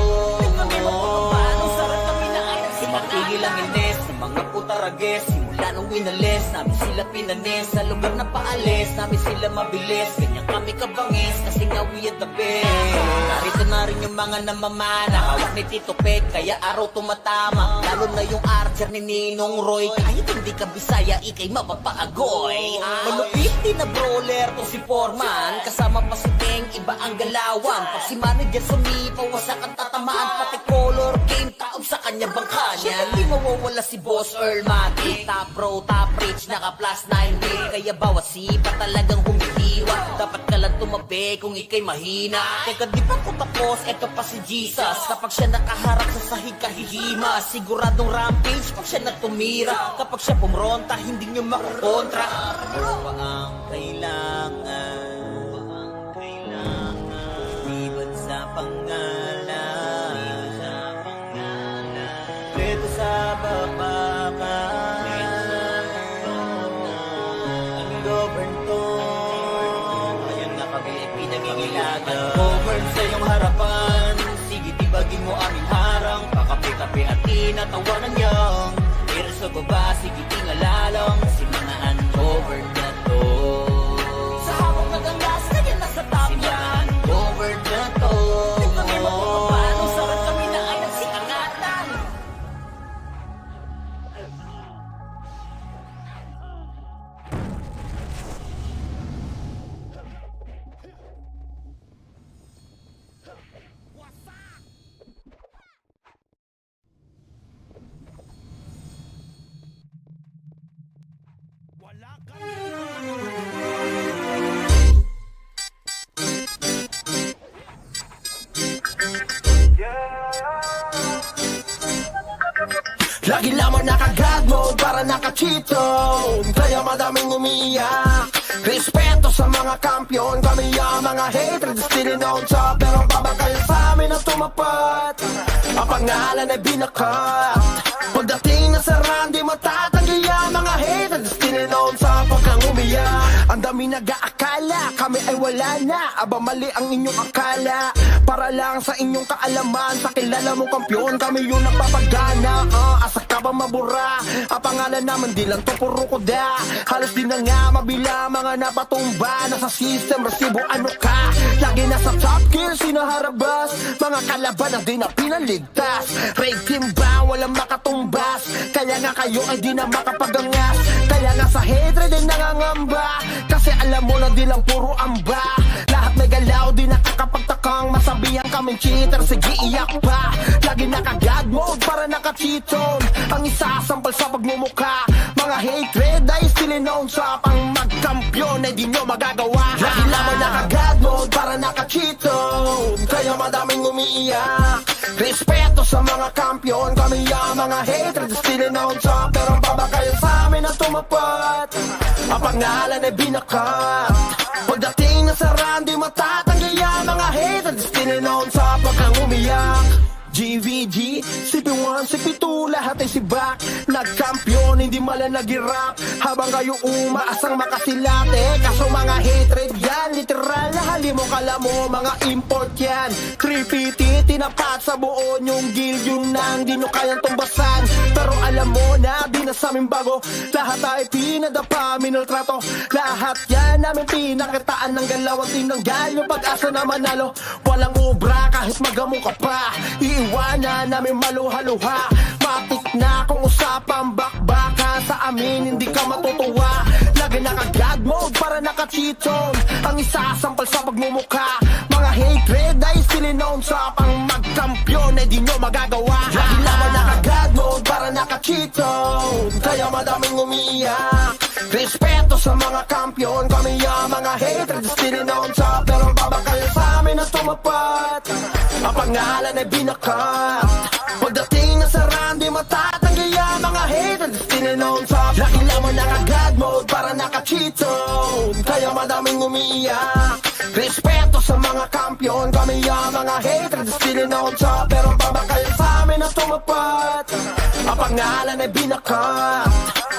A: Kami magpapanong sarap kami na ay nagsiangan. Mapigil ang ines sa mga putarages. Simula nung winalis, namin sila pinanes. Sa lugar na paalis, namin sila mabilis. Ganyan kami kabangis, kasi nga we at the best. Narito na rin yung mga namamana, hawak ni Tito Peg, kaya araw tumatama. Lalo na yung archer ni Ninong Roy. Kahit hindi ka Bisaya, ikay mapapaagoy. Malupit din na brawler to si Foreman. Kasama pa si Teng, iba ang galawan. Pag si manager sumipaw, wasak ang tatamaan. Pati color game, taob sa kanya bangka niya. Hindi mawawala si Boss Earl Matic. Top pro, top rich, naka plus 9 day. Kaya bawat sipa talagang humihiwa. Dapat ka lang tumabi kung ikay mahina. Teka di pa ko tapos, eto pa si Jesus. Kapag siya nakaharap sa sahig kahihima. Siguradong rampage pag siya nagtumira. Kapag siya pumronta, hindi niyo makukontra. Ano pa ang kailangan? Liban sa pangalan. Dito sa babakan. Ungoverned to. Ayan na kami ay pinangingilagan. Ungoverned sa iyong harapan. Sige tibagin mo aming harang. Kakape-kape at tinatawanan niyang pero sa baba, sige tingalalang kasi mga ungoverned na to. Sa habang nagangas, kaya nasa top yan. Ungoverned na to. Kami magpapanong sarap kami na ay nagsiangatan.
B: Lagi lamang naka-God mode para naka-cheat zone. Kaya madaming umiiyak. Respeto sa mga kampiyon. Kami ang mga hatred, still on top. Pero babagay sa amin na tumapat. Ang pangalan ay binakat. Pagdating na sa run, di matatanggi ang mga hatred, still on top. Pag kang umiyak, ang dami nag-aakala kami ay wala na. Aba mali ang inyong akala. Para lang sa inyong kaalaman, sa kilala mong kampiyon, kami yung nagpapagana. Asa ka ba mabura? Ang pangalan naman di lang to puro kuda. Halos di na nga mabila mga napatumba. Nasa system, resibo ano ka? Lagi nasa top kill, sinaharabas. Mga kalaban ang di na pinaligtas. Raid team ba? Walang makatumbas. Kaya nga kayo ay di na makapagangas. Kaya nga sa hatred ay nangangamba. Kasi alam mo na di lang puro amba. Lahat may galaw, di nakakapagtakang masabihan kaming cheater, sige iyak pa. Lagi naka-God mode para naka-cheat zone. Ang isasampal sa pagmumukha. Mga hatred ay still known sa pang magkampiyon ay di nyo magagawa. Lagi lamang naka-God mode para naka-cheat zone. Kaya madaming umiiyak. Respeto sa mga kampiyon. Kami ang mga hatred still known sa pero babagay sa amin na tumapat. Ang pangalan ay binakat. Pagdating na sa run, di matatanggi ang mga hatred still known sa pagkang umiyak. GVG, CP1, CP2, lahat ay sibak. Nag-champion, hindi mala nag-rap. Habang kayo umaasang makasilate. Kaso mga hatred yan, literal na halimo kala mo. Mga import yan, 3PT, tinapat sa buo yung guild. Yun nang di nyo kayang tumbasan. Pero alam mo na, di na sa amin bago. Lahat ay pinadapa, minaltrato. Lahat yan namin pinakitaan ng galaw. At tinanggal yung pag-asa na manalo. Walang obra kahit magamo ka pa. Iiwanan namin maluha-luha. Matik na kung usapang bakbaka. Sa amin hindi ka matutuwa. Lagi naka-God mode para naka-cheat zone. Ang isasampal sa pagmumukha. Mga hatred ay sininoon sa pang mag-champion. Eh di nyo magagawa. Lagi naman naka-God mode para naka-cheat zone. Kaya madaming umiiyak. Respeto sa mga kampiyon. Kami ang mga hatred sininoon sa. Pero babakal sa amin na tumapat. Ang pangalan ay binakat. Pagdating na sa run, di matatanggi ang mga haters tininoon sa. Lagi naman naka-God mode para naka-cheat zone. Kaya madaming umiiyak. Respeto sa mga kampiyon. Kami ang mga haters tininoon sa. Pero babakal sa amin na tumapat. Ang pangalan ay binakat.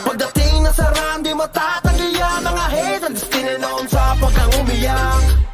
B: Pagdating na sa run, di matatanggi ang mga haters tininoon sa. Pag kang umiyak,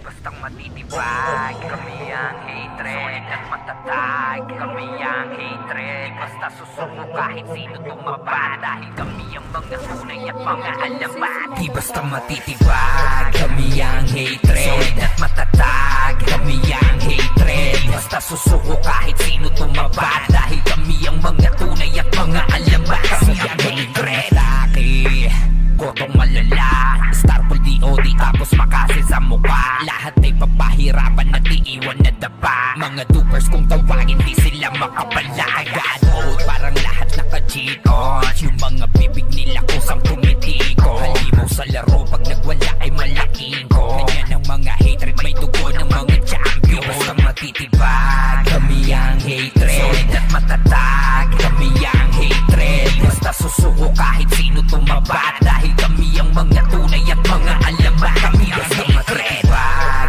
C: Bastang matitibag, kami ang hatred at matatag. Kami ang hatred, basta susuko kahit sino tumaba. Dahil kami ang mga tunay at mga alamat. Di basta matitibag, kami ang hatred at matatag. Kami ang hatred, basta susuko kahit sino tumaba. Dahil kami ang mga tunay at mga alamat. Kami ang hatred. Laki, kotong malala, Starpool DOD tapos makasil sa mukha. Lahat ay papahirapan at iiwan na dapa. Mga dupers kung tawagin di sila makapalagan. Oh, parang lahat naka-cheat on. Yung mga bibig nila kusang tumitiko. Halimaw sa laro pag nagwala ay malaking ko. Ganyan ang mga hatred, may dugo ng mga champion. Basta matitibag, kami ang hatred at matatag. Kami ang hatred, basta susuko kahit sino tumabat. Dahil kami ang mga tunay at mga alamat. Kami ang hatred,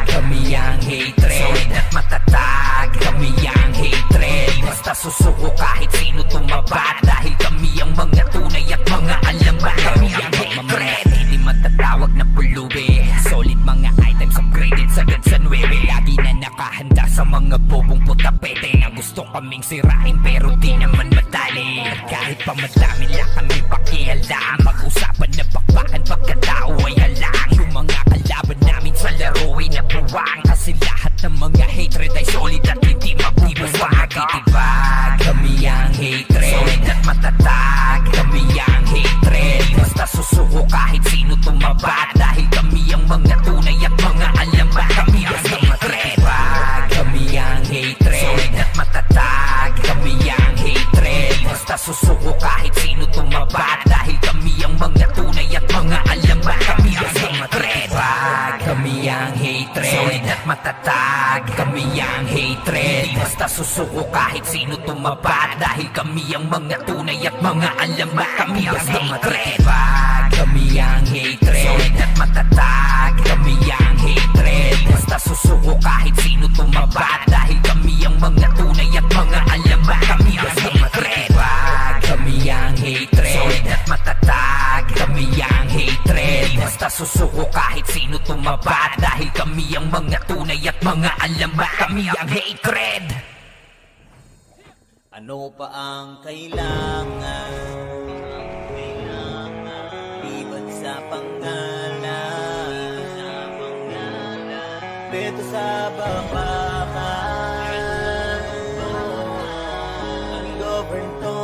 C: kami ang hatred at matatag. Kami ang hatred, basta susuko kahit sino tumabat. Dahil kami ang mga tunay at mga alamat. Kami ang hatred, hindi matatawag na pulubi. Solid mga items upgraded sagad sa 9. Lagi na nakahanda sa mga bobong putapete na gusto kaming sirain pero di naman madali. At kahit pa madami lang kami pakialam, mag-usapan na bakbakan pagkatao ay halang. Yung mga kalaban namin sa laro ay nabuwang. Kasi lahat ng mga hatred ay solid at hindi mabubuwang. Matitibag, kami ang hatred solid at matatag. Kami ang hatred, basta susuko kahit sino tumabat. Dahil kami ang mga tunay at mga alamat. Kami ang hatred, kami ang hatred solid at matatag. Kami ang hatred, basta susuko kahit sino tumabat. Dahil kami ang mga tunay at mga alamat. Kami ang hatred, kami ang hatred solid at matatag. Kami ang hatred, basta susuko kahit sino tumabat. Dahil kami ang mga tunay at mga alamat. Kami ang hatred, kami ang hatred solid at matatag. Kami ang hatred, basta susuko kahit sino tumabat. Dahil kami ang mga tunay at mga alamat. Kami ang hatred, kami ang hatred solid at matatag. Kami ang hatred, basta susuko kahit sino tumabat. Dahil kami ang mga tunay at mga alamat. Kami ang hatred.
A: Ano pa ang kailangan? Liban sa pangalan. Beto sa bakbakan. Ang govern to.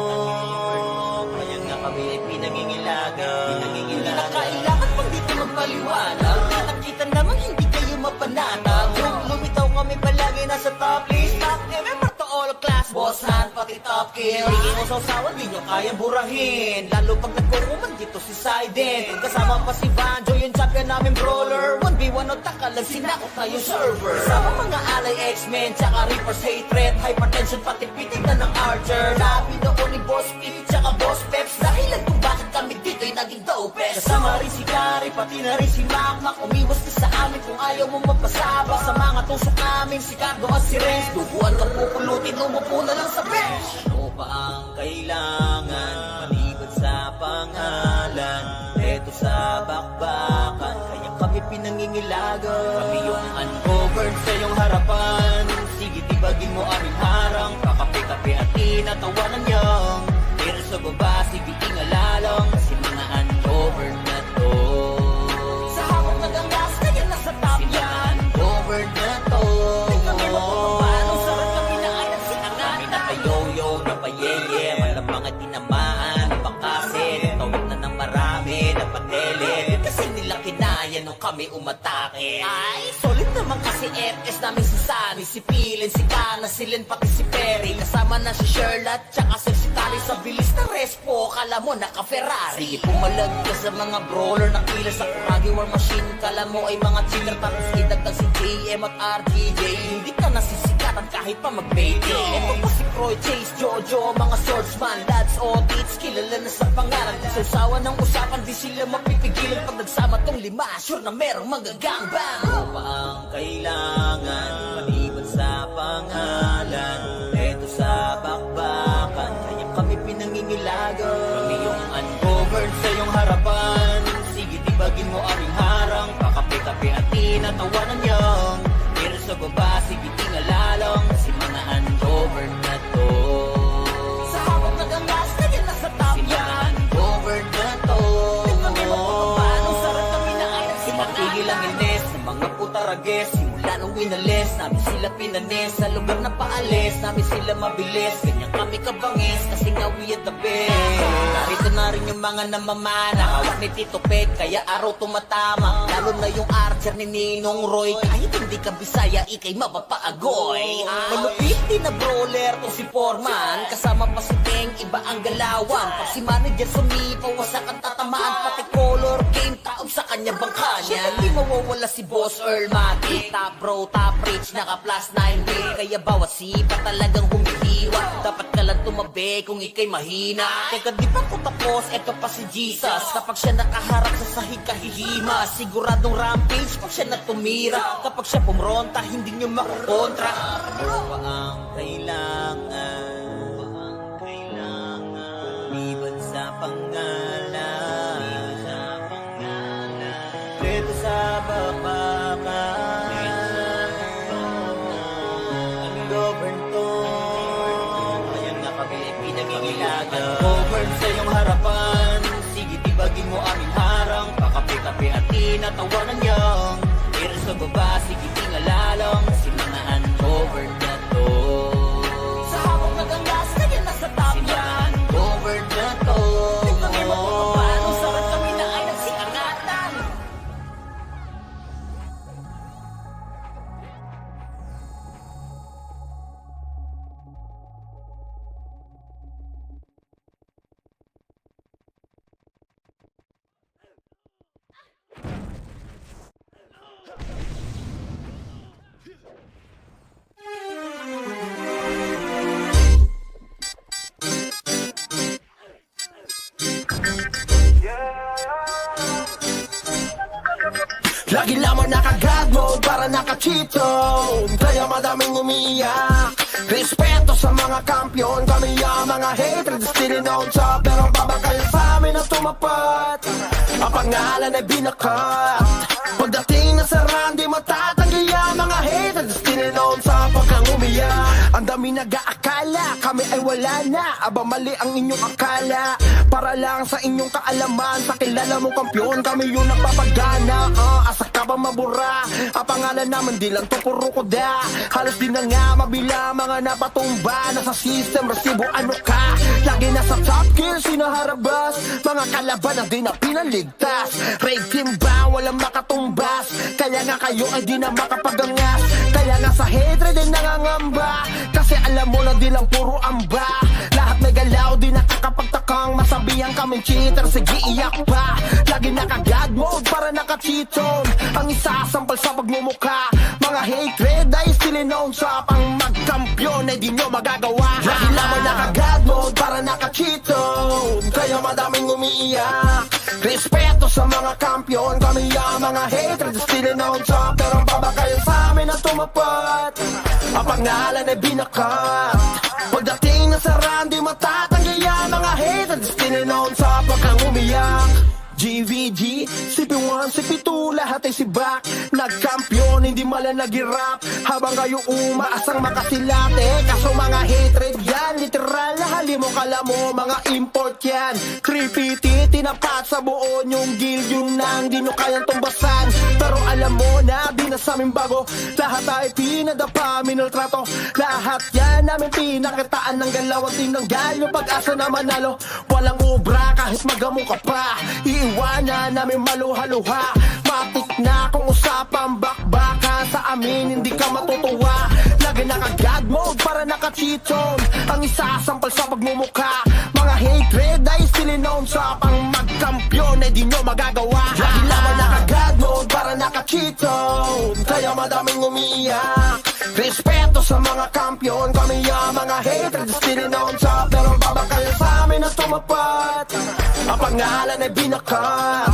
A: Kaya nga kami ay pinangingilagan. Hindi na kailangan pag dito magpaliwanag. Nakita naman hindi kayo mapanatag. Lumitaw kami palagi nasa top list. Top member to all class. Boss hand pati top kill. Hindi mo sausawan, di nyo kayang burahin. Lalo pag nagkukuman dito si Sidin. Kasama pa si Banjo, yung champion namin brawler. 1v1 o takalag, sinakot na yung server. Kasama mga alay X-Men, tsaka Reapers hatred. Hypertension pati pitig na ng Archer. Labi noon ni Boss P, tsaka Boss Peps. Dahilan kung bakit kami dito'y naging dopest. Kasama rin si Gary pati na rin si Makmak. Umiwas ka sa amin kung ayaw mo magpasabak. Sa mga tusok namin, si Cardo at si Renz. Duguan ka pupulutin, umupo na lang sa bench. Ano pa ang kailangan, maliban sa pangalan? Eto sa bakbakan, kaya kami pinangingilagan. Kami yung uncovered sa iyong harapan. Sige, tibagin mo aming harang. Kakape-kape at tinatawanan niyang. Pero sa baba, sige tingalalang. Kasi mga uncovered na to. Sa hawak na gangas, kaya nasa top yan. Uncovered na to. Di kami magpapapano, sarap kami na ay nagsinangatan. Kami napayoyo, napayeye, malamang at tinamaan. Napakasin, tawid na ng marami, napatele. Kasi nila kinaya nung kami umatake. Ay, solid naman kasi FS namin si Sunny, si Pilin, si Kana, si Len, pati si Perry. Kasama na si Sherlock, tsaka si Tali. Sa bilis na respo, kala mo naka-Ferrari. Sige, pumalag ka sa mga brawler na kilas sa Kuragi War Machine. Kala mo ay mga cheater, tapos idagdag si JM at RGJ. Hindi ka nasisikatan kahit pa mag-baby. Ito pa si Croy, Chase, Jojo, mga swordsman, lads, audits, kilala na sa pangalan. Sa usawa ng usapan, di sila mapipigilan. Pag nagsama tong lima, sure na merong magagangbang. Ano pa ang kailangan, maliban sa pangalan? Eto sa bakbakan, kaya kami pinangingilagan. Kami yung uncovered sa iyong harapan. Sige, tibagin mo aming harang. Kakape-kape at tinatawanan niyang. Pero sa baba, sige tingalalang. Kasi mga uncovered na to. Sa hawak na gangas, kaya nasa top yan. Uncovered na to. Di kami magpapapano, sarap kami na ay nagsinangatan. Tigil ang ines ng mga putarages. Simula nung winalis, namin sila pinanis. Sa lugar na paalis, namin sila mabilis. Ganyan kami kabangis, kasi nga we at the best. Narito na rin yung mga namamana. Hawak ni Tito Peg, kaya araw tumatama. Lalo na yung archer ni Ninong Roy. Kahit hindi ka Bisaya, ikay mapapaagoy. Malupit din na brawler to si Foreman. Kasama pa si Teng, iba ang galawan. Pag si manager sumipaw, wasak ang tatamaan. Pati color game, taob sa kanya bangka niya. Di mawawala si Boss Earl Mati. Top bro, top rich, naka plus 9 day. Kaya bawat sipa talagang humihiwa. Dapat ka lang tumabi kung ikay mahina. Teka, di pa ko tapos, eto pa si Jesus. Kapag siya nakaharap sa sahig kahihima. Siguradong rampage pag siya na tumira. Kapag siya pumronta, hindi nyo makakontra. Ano pa ang kailangan? Ano pa ang kailangan? Liban sa pangalan. Liban sa pangalan. Dito sa babakan. Ang govern to. Kaya nga kami pinag-iilagan. Govern sa iyong harapan. Sige, tibagin mo aming harang. Kakape-kape at tinatawanan niyang. Pero sa baba, sige tingalalang. Kasi mga uncovered na to. Sa hawak na gangas, kaya nasa top yan. Uncovered na to. Di kami magpapapano, sarap kami na ay nagsikangatan.
B: Lagi lamang naka-God mode para naka-cheat zone. Kaya madaming umiiyak. Respeto sa mga kampiyon. Kami ang mga hatred, still known sa. Pero babakal sa amin na tumapat. Ang pangalan ay binakat. Pagdating na sa run, di matatanggi ang mga hatred, still known sa. Pagkang umiyak, ang dami nag-aakala kami ay wala na. Aba mali ang inyong akala. Para lang sa inyong kaalaman, sa kilala mong kampiyon, kami yung nagpapagana. Asa ka ba mabura? Ang pangalan naman di lang to puro koda. Halos di na nga mabila mga napatumba. Nasa system, resibo ano ka? Lagi nasa top gear, sinaharabas. Mga kalaban ang di na pinaligtas. Raid team ba? Walang makatumbas. Kaya nga kayo ay di na makapagangas. Kaya nga sa hatred ay nangangamba. Kasi alam mo na di lang puro amba. Lahat may galaw, di nakakapagtakang masabihan kaming cheater, sige iyak pa. Lagi naka-God mode para naka-cheat zone. Ang isasampal sa pagmumukha. Mga hatred ay still known sa. Pang magkampiyon ay di nyo magagawa. Lagi naman naka-God mode para naka-cheat zone. Kaya madaming umiiyak. Respeto sa mga kampiyon, kami ang mga haters, still on top. Pero baba kayo sa amin na tumapat, ang pangalan ay binakat. Pagdating na sa run, di matatanggi ang mga haters, still on top. Huwag kang umiyak. GVG, CP1, CP2, lahat ay sibak. Nagkampiyon, hindi mala nag-rap. Habang kayo umaasang makasilate. Kaso mga hatred yan, literal na hali mo kala mo, mga import yan. 350, tinapat sa buo yung guild, yung nang di nyo kayang tumbasan. Pero alam mo na, di na sa amin bago. Lahat ay pinadapa, minultrato. Lahat yan namin pinakitaan ng galaw at tinanggal yung pag-asa na manalo. Walang ubra kahit magamo ka pa, iwanan namin maluha-luha. Matik na kung usapang bakbaka, sa amin hindi ka matutuwa. Lagi naka-god mode para naka-cheat zone, ang isasampal sa pagmumukha. Mga hatred ay still known sa pang magkampiyon ay di nyo magagawa. Lagi naman naka-god mode para naka-cheat zone, kaya madaming umiiyak. Respeto sa mga kampiyon, kami ang mga hatred still known sa. Pero baba kayo sa amin na tumapat, ang pangalan ay binakat.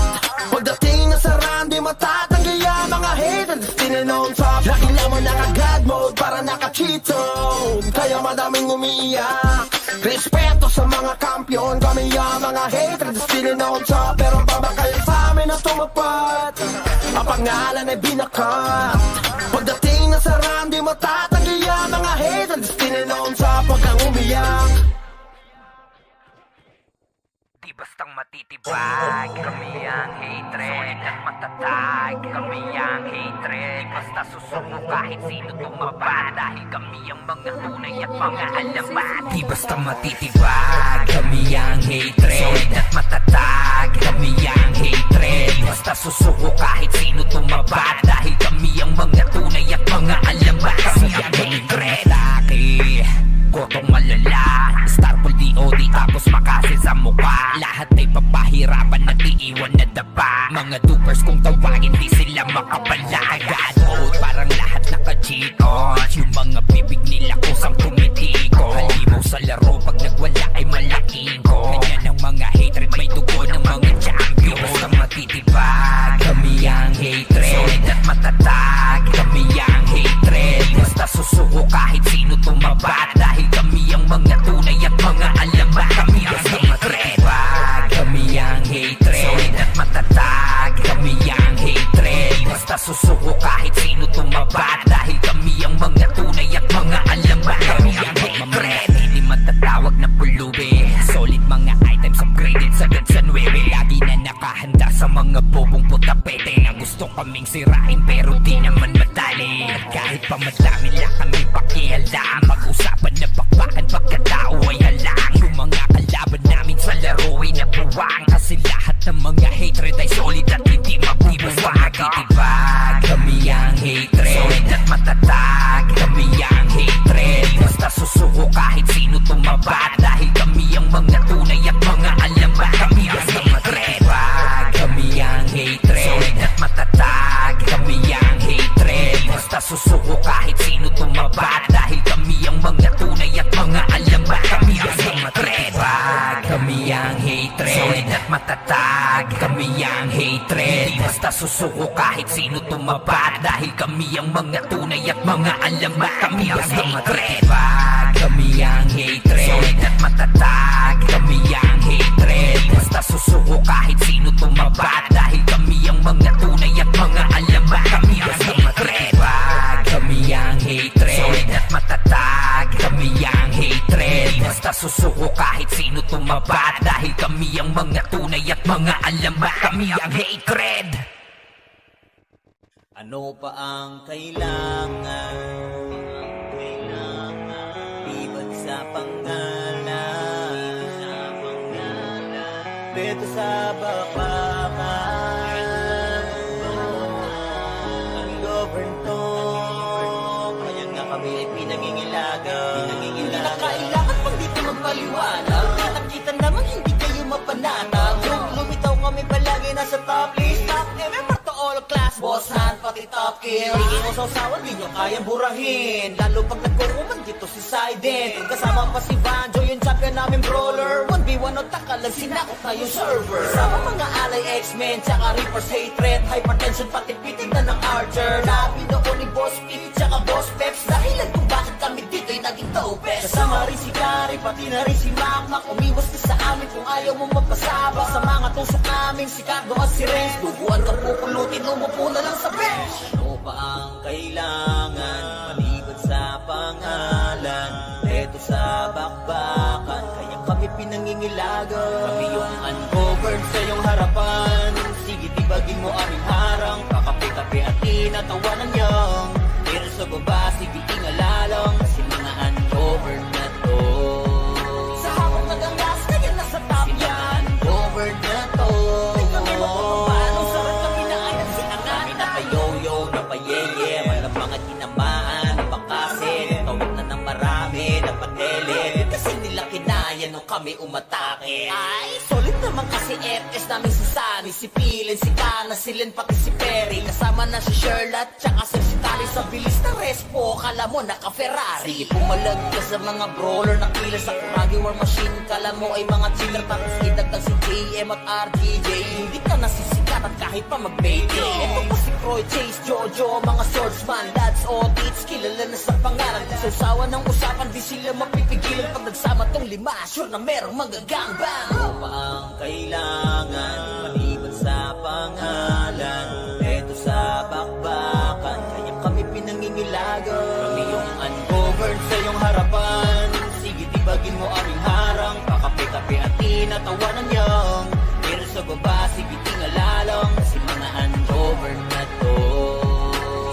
B: Pagdating na sa run, di matatanggi ang mga haters, still known top. Lagi naman naka-god mode para naka-cheat zone, kaya madaming umiiyak. Respeto sa mga kampiyon, kami ang mga haters, still known top. Pero baba kayo sa amin na tumapat, ang pangalan ay binakat. Pagdating na sa run, di matatanggi ang mga haters, still known top. Huwag kang umiyak.
C: Di bastang matitibag, kami ang hatred. Solid at matatag, kami ang hatred. Di basta susuko kahit sino tumaba, dahil kami ang mga tunay at mga alamat. Di basta matitibag, kami ang hatred. Solid at matatag, kami ang hatred. Di basta susuko kahit sino tumaba, dahil kami ang mga tunay at mga alamat. Kami ang hatred. Kotong malala, Starpool DOD tapos makasin sa mukha. Lahat ay papahirapan at iiwan na dapa. Mga dupers kung tawagin di sila makapala. God mode parang lahat naka-cheat on. Yung mga bibig nila kusang tumitiko. Halimaw sa laro pag nagwala ay malaking ko. Ganyan ang mga hatred, may dugo ng mga champion. Basta matitibag, kami ang hatred. Solid at matatag, kami ang hatred. Basta susuko kahit sino tumabat, dahil kami ang mga tunay at mga alamat. Kami ang hatred. Kami ang hatred. Solid at matatag, kami ang hatred. Basta susuko kahit sino tumabat, dahil kami ang mga tunay at mga alamat. Kami ang hatred. Hindi matatawag na pulubi. Solid mga items upgraded sagad sa 9. Lagi na nakahanda sa mga bobong putapete na gusto kaming sirain pero di naman madali. At kahit pa madami lang kami pakialam, mag-usapan na bakbakan pagkatao ay halang. Yung mga kalaban namin sa laro ay nabuwang, kasi lahat ng mga hatred ay solid at hindi mabubuwang. Matitibag, kami ang hatred. Solid at matatag, kami ang hatred. Basta susuko kahit sino tumabat, dahil kami ang mga tunay at mga alamat. Kami ang hatred. Kami ang hatred. Solid at matatag, kami ang hatred. Basta susuko kahit sino tumabat, dahil kami ang mga tunay at mga alamat. Kami ang hatred. Kami ang hatred. Solid at matatag, kami ang hatred. Basta susuko kahit sino tumabat, dahil kami ang mga tunay at mga alamat. Kami ang hatred. Kami ang hatred. Solid at matatag, kami ang hatred. Basta susuko kahit sino tumabat, dahil kami ang mga tunay at mga alamat. Kami ang hatred. Kami ang hatred. Solid at matatag, kami ang hatred. Basta susuko kahit sino tumabat, dahil kami ang mga tunay at mga alamat. Kami ang hatred.
A: Ano pa ang kailangan? Liban sa pangalan, beto sa bakbakan. Ang govern to, kaya nga kami ay pinangingilagan. Hindi na kailangan pang dito magpaliwanag. Nakita naman hindi kayo mapanatag. Lumitaw kami palagi nasa top list. Top MMR to all class, boss hand pati top kill. Hindi mo sausawan, di nyo kayang burahin. Lalo pag nagkukuman dito si Sidin. Kasama pa si Banjo, yung champion namin brawler. 1v1 o taka samantalang sinakot na yung server. Kasama mga alay X-Men, tsaka Reaper's hatred, hypertension pati pitig na ng Archer. Labi noon ni Boss Pete, tsaka Boss Peps, dahilan kung bakit kami dito'y naging topes. Kasama rin si Gary, pati na rin si Makmak, umiwas ka sa amin kung ayaw mo magpasaba. Sa mga tusok namin, si Cardo at si Renz, duguan ka pupulutin, umupo na lang sa bench. Ano pa ang kailangan, maliban sa pangalan? Eto sa bakbakan, kaya kami pinangingilagan. Kami yung ungoverned sa iyong harapan. Sige tibagin mo aming harang, pakape-kape at tinatawanan niyang. Pero sa baba, sige ingalalang, kasi mga ungoverned na to. Sa hawak nagangas, kaya nasa top yan. Ungoverned na to. Di kami mapapapalo, sarap kami na ayan si Angani. Napayoyo, napayeye, walang mga tinamaan, napakasin, tawag na ng marami, napatele. Kasi nila kinaya nung kami umatake. Ay, solid naman kasi FS namin si Sunny, si Pilin, si Kana, si Len, pati si Perry. Kasama na si Sherlock, tsaka si Tari sa bilis na respo. Kala mo naka-Ferrari. Sige pumalag ka sa mga brawler na killer sa Kuragi War Machine. Kala mo ay mga chiller, tapos idagdag si JM at RGJ. Hindi ka nasisikatan kahit pa mag-baby. Ito pa si Croy, Chase, Jojo, mga swordsman, lads o tits, kilala na sa pangalan. Sa usawa ng usapan, di sila mapipigilan. Pag nagsama tong lima, sure na merong magagangbang. Ano pa ang kailangan, maliban sa pangalan? Eto sa bakbakan, kaya kami pinangingilagan. Kami yung ungoverned sa iyong harapan. Sige tibagin mo aming harang, pakape-kape at tinatawanan niyang. Pero sa baba, sige tingalalang, kasi mga ungoverned na to.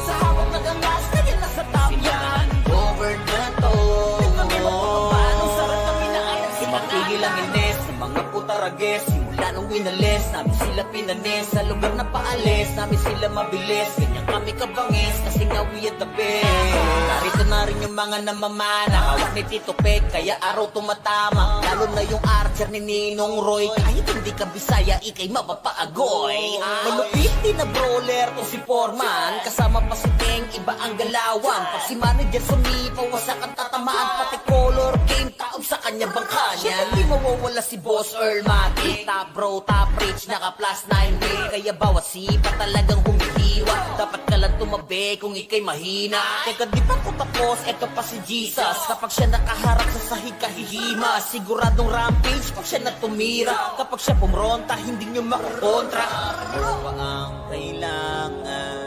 A: Sa hawak nagangas, kaya nasa top yan. Ungoverned na to. Di kami mapapapalo, sarap kami na ayan si Matigil ang ines ng mga putarages. Simula nung winalis, namin sila pinanis. Sa lugar na paalis, namin sila mabilis. Ganyan kami kabangis, kasi nga we at the best. Narito na rin yung mga namamana, hawak ni Tito Peg, kaya araw tumatama. Lalo na yung Archer ni Ninong Roy, kahit hindi ka Bisaya, ikay mapapaagoy. Malupit din na brawler to si Foreman, kasama pa si Teng, iba ang galawan. Pag si manager sumipaw, wasak ang tatamaan. Pati color game, taob sa kanya bangka niya. Di mawawala si Boss Earl Matic, top bro, top rich, naka plus 9 day. Kaya bawat sipa talagang humihiwa. Dapat ka lang tumabi kung ikay mahina. Teka di pa ko tapos, eto pa si Jesus. Kapag siya nakaharap sa sahig kahihima, siguradong rampage pag siya natumira. Kapag siya pumronta, hindi nyo makakontra. Ano pa ang kailangan?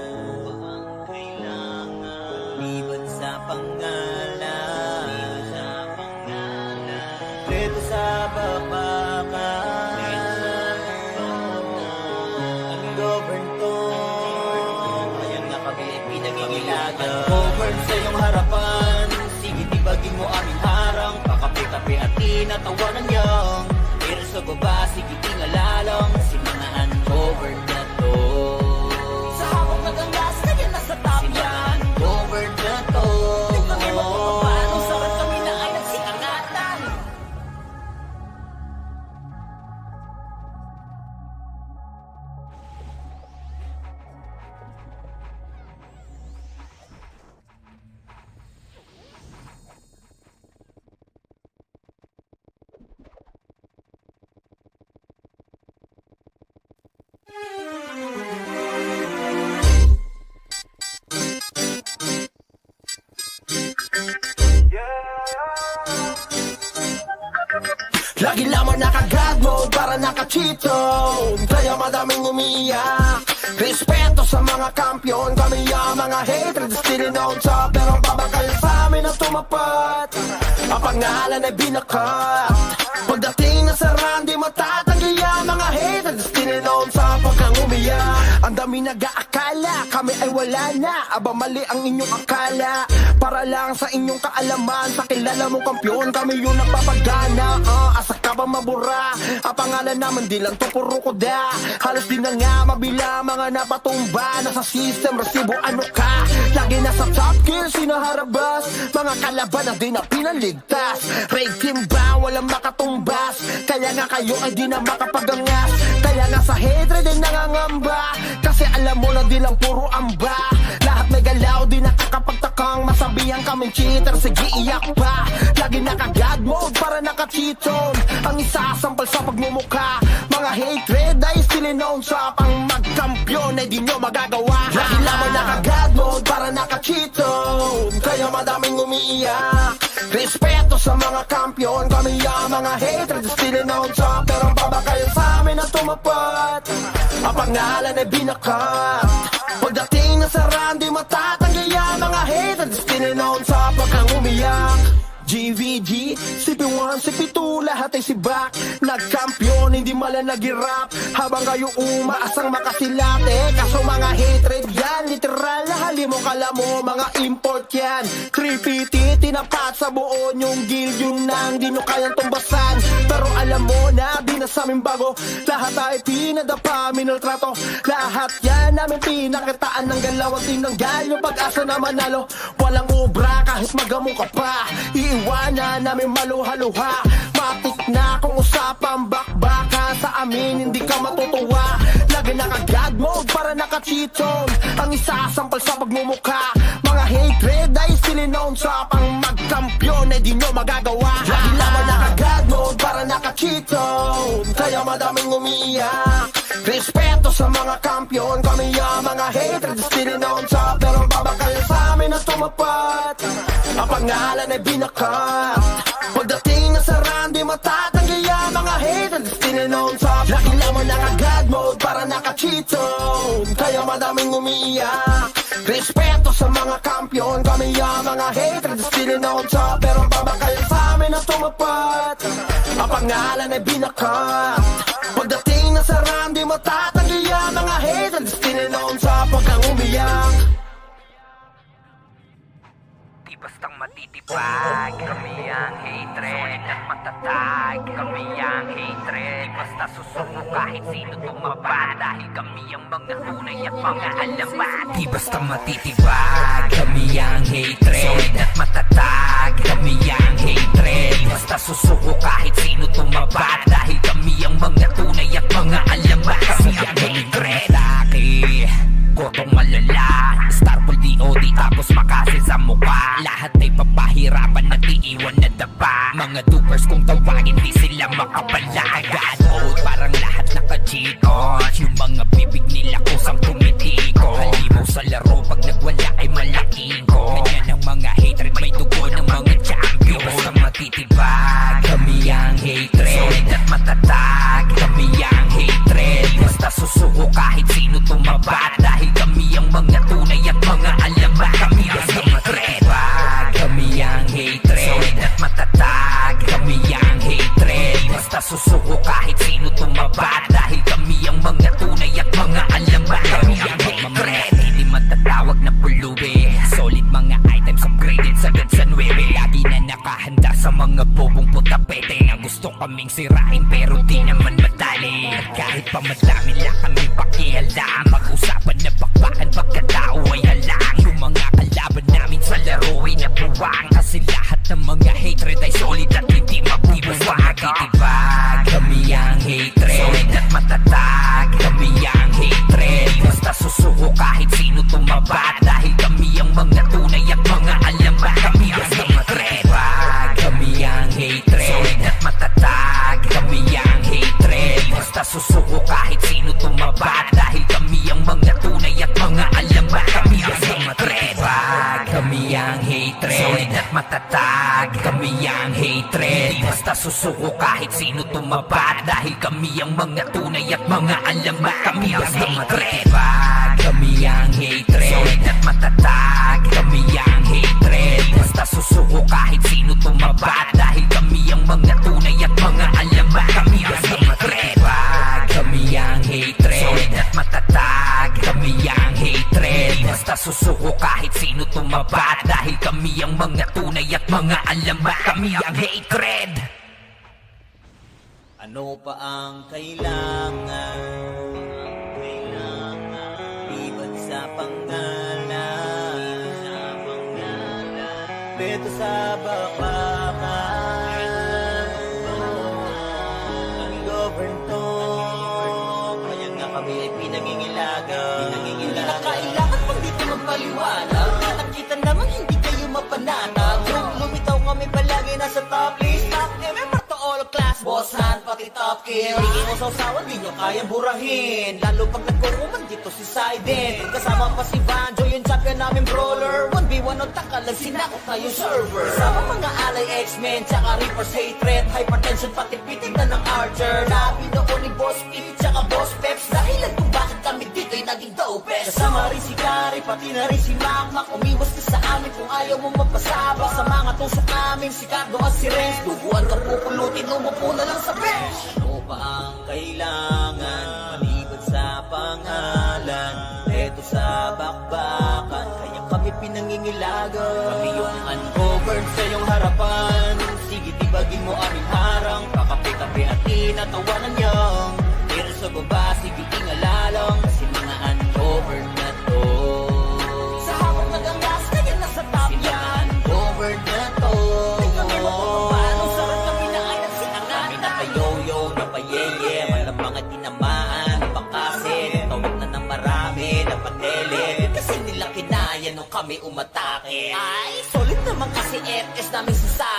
A: Liban sa pangalan, dito sa bakbakan, ungoverned to. Ayan nga kami pinangingilagan. Ungoverned sa iyong harapan, sige tibagin mo aming harang, pakape-kape at tinatawanan niyang. Pero sa baba, sige tingalalang, kasi mga ungoverned na to. Sa hawak nagangas, kaya nasa top yan. Ungoverned na to. Di kami mapapapalo, sarap kami na ayan si Angatan.
B: Lagi lamang naka-God mode para naka-cheat zone, kaya madaming umiiyak. Respeto sa mga kampiyon, kami ang mga hatred, still on top. Pero babakal sa amin ang tumapat, ang pangalan ay binakat. Pagdating na sa run, di matatanggi ang mga hatred, still on top. Pag kang umiyak, ang dami nag-aakala kami ay wala na. Aba mali ang inyong akala, para lang sa inyong kaalaman. Sa kilala mong kampyon, kami yung nagpapagana. Asa ka ba mabura? Ang pangalan naman di lang to puro kuda. Halos di na nga mabila mga napatumba. Nasa system, resibo ano ka? Lagi nasa top kill, sinaharabas. Mga kalaban na di na pinaligtas. Raid team ba? Walang makatumbas. Kaya nga kayo ay di na makapagangas. Kaya nga sa hatred ay nangangamba. Kasi alam mo na di lang puro amba. Lahat may galaw, di nakakapagtakang masabihan kaming cheater. Sige iyak pa, lagi naka-God mode para naka-cheat zone. Ang isasampal sa pagmumukha. Mga hatred ay still known sa pang magkampiyon ay di nyo magagawa. Lagi lamang naka-God mode para naka-cheat zone, kaya madaming umiiyak. Respeto sa mga kampiyon, kami ang mga hatred still known sa. Pero baba kayo sa amin na tumapat, ang pangalan ay binakat. Pagdating na sa run, di matatanggi ang mga hatred still known sa pagkang umiyak. GVG, CP1, CP2, lahat ay sibak. Nagkampiyon, hindi mala nag-rap, habang kayo umaasang makasilate. Kaso mga hatred yan, literal na halimo kala mo, mga import yan. 3PT, tinapat sa buo yung guild, yun nang di nyo kayang tumbasan. Pero alam mo na, di na sa amin bago, lahat ay pinadapa, minaltrato. Lahat yan namin pinakitaan ng galaw at tinanggal yung pag-asa na manalo. Walang obra kahit magamo ka pa, iwanan namin maluha-luha. Matik na kung usapang bakbaka, sa amin hindi ka matutuwa. Lagi naka-God mode para naka-cheat zone, ang isasampal sa pagmumukha. Mga hatred ay still known sa pang magkampiyon ay di nyo magagawa. Lagi lamang naka-God mode para naka-cheat zone, kaya madaming umiiyak. Respeto sa mga kampiyon, kami ang mga hatred still known sa. Pero baba kayo sa amin na tumapat, ang pangalan ay binakat. Pagdating na sa run, di matatanggi ang mga hatred still known sa. Lagi lamang naka-God mode para naka-cheat zone, kaya madaming umiiyak. Respeto sa mga kampiyon, kami ang mga hatred still known sa. Pero baba kayo sa amin na tumapat, ang pangalan ay binakat. Pagdating na sa run, di matatanggi ang mga hatred still known sa pagkang umiyak.
C: Di bastang matitipag, kami ang hatred at matatag. Kami ang hatred, basta susuko kahit sino tumaba. Dahil kami ang mga tunay at mga alamat. Di basta matitipag, kami ang hatred at matatag. Kami ang hatred, basta susuko kahit sino tumaba. Dahil kami ang mga tunay at mga alamat. Kami ang hatred. Gotong malala, Starfall DOD tapos makasil sa mukha. Lahat ay papahirapan at iiwan na dapa. Mga dupers kung tawagin di sila makapalagan. God parang lahat naka-cheat on. Yung mga bibig nila kusang tumitiko. Halimaw sa laro pag nagwala ay malaking ko. Ganyan ang mga hatred, may dugo ng mga champion. Basta matitibag, kami ang hatred. Solid at matatag, kami ang hatred. Basta susuko kahit sino tumabat. Dahil kami ang mga tunay at mga alamat. Kami ang hatred, kami ang hatred. Solid at matatag, kami ang hatred. Basta susuko kahit sino tumabat. Dahil kami ang mga tunay at mga alamat. Kami ang hatred. Hindi matatawag na pulubi, solid mga items upgraded sagad sa 9. Lagi na nakahanda sa mga bobong putapete na gusto kaming sirain pero di naman madali. At kahit pa madami lang kami pakialam, mag-usapan na bakbakan pagkatao ay halang. Yung mga kalaban namin sa laro ay nabuwang, kasi lahat ng mga hatred ay solid at hindi mabubuwang. Matitibag, kami ang hatred. Solid at matatag, kami ang hatred. Basta susuko kahit sino tumabat. Dahil kami ang mga tunay at mga alamat. Kami ang hatred, kami ang hatred. Solid at matatag, kami ang hatred. Basta susuko kahit sino tumabat. Dahil kami ang mga tunay at mga alamat. Kami ang hatred, kami ang hatred. Solid at matatag, kami ang hatred. Basta susuko kahit sino tumabat. Dahil kami ang mga tunay at mga alamat. Kami ang hatred, kami ang hatred. Solid at matatag, kami ang hatred. Basta susuko kahit sino tumabat. Dahil kami ang mga tunay at mga alamat. Kami ang hatred, kami ang hatred. Solid at matatag, kami ang hatred. Basta susuko kahit sino tumabat. Dahil kami ang mga tunay at mga alamat. Kami ang hatred.
A: Ano pa ang kailangan? Liban sa pangalan, beto sa bakbakan. Ang govern to, kaya nga kami ay pinangingilagan. Hindi na kailangan pag dito magpaliwanag. Nakita naman hindi kayo mapanatag. Lumitaw kami palagi nasa top list. Top member to all class boss hand, pati top kill. Hindi mo sausawan, di nyo kayang burahin. Lalo pag nagkukuman dito si Sidin. Kasama pa si Banjo, yung champion namin brawler. 1v1 o takalag, sinakot na yung server. Kasama mga alay X-Men, tsaka Reaper's hatred. Hypertension, pati pitig na ng Archer. Labi noon ni Boss P, tsaka Boss Peps. Dahilan kung bakit kami dito'y naging dopest. Kasama rin si Gary, pati na rin si Makmak. Umiwas ka sa amin kung ayaw mo magpasabak. Sa mga tusok namin, si Cardo at si Renz. Tubuan ka pupulutin, umupo na lang sa bench. Ano pa ang kailangan, maliban sa pangalan? Eto sa bakbakan, kaya kami pinangingilagan. Kami yung ungoverned sa iyong harapan. Sige, tibagin mo aming harang. Kakape-kape at tinatawanan niyang. Pero sa baba, sige, tingalalang. Kasi mga ungoverned na to. Sa habang nagangas, kaya nasa top yan. Ungoverned na to. Di kami magpapapano, sarap kami na ayan si Angat. Kami napayoyo, napayeye, walang mga tinamaan, napakasin, tawag na ng marami, napatele. Kasi nila kinaya nung kami umatake. Ay, solid naman kasi FS namin si Sa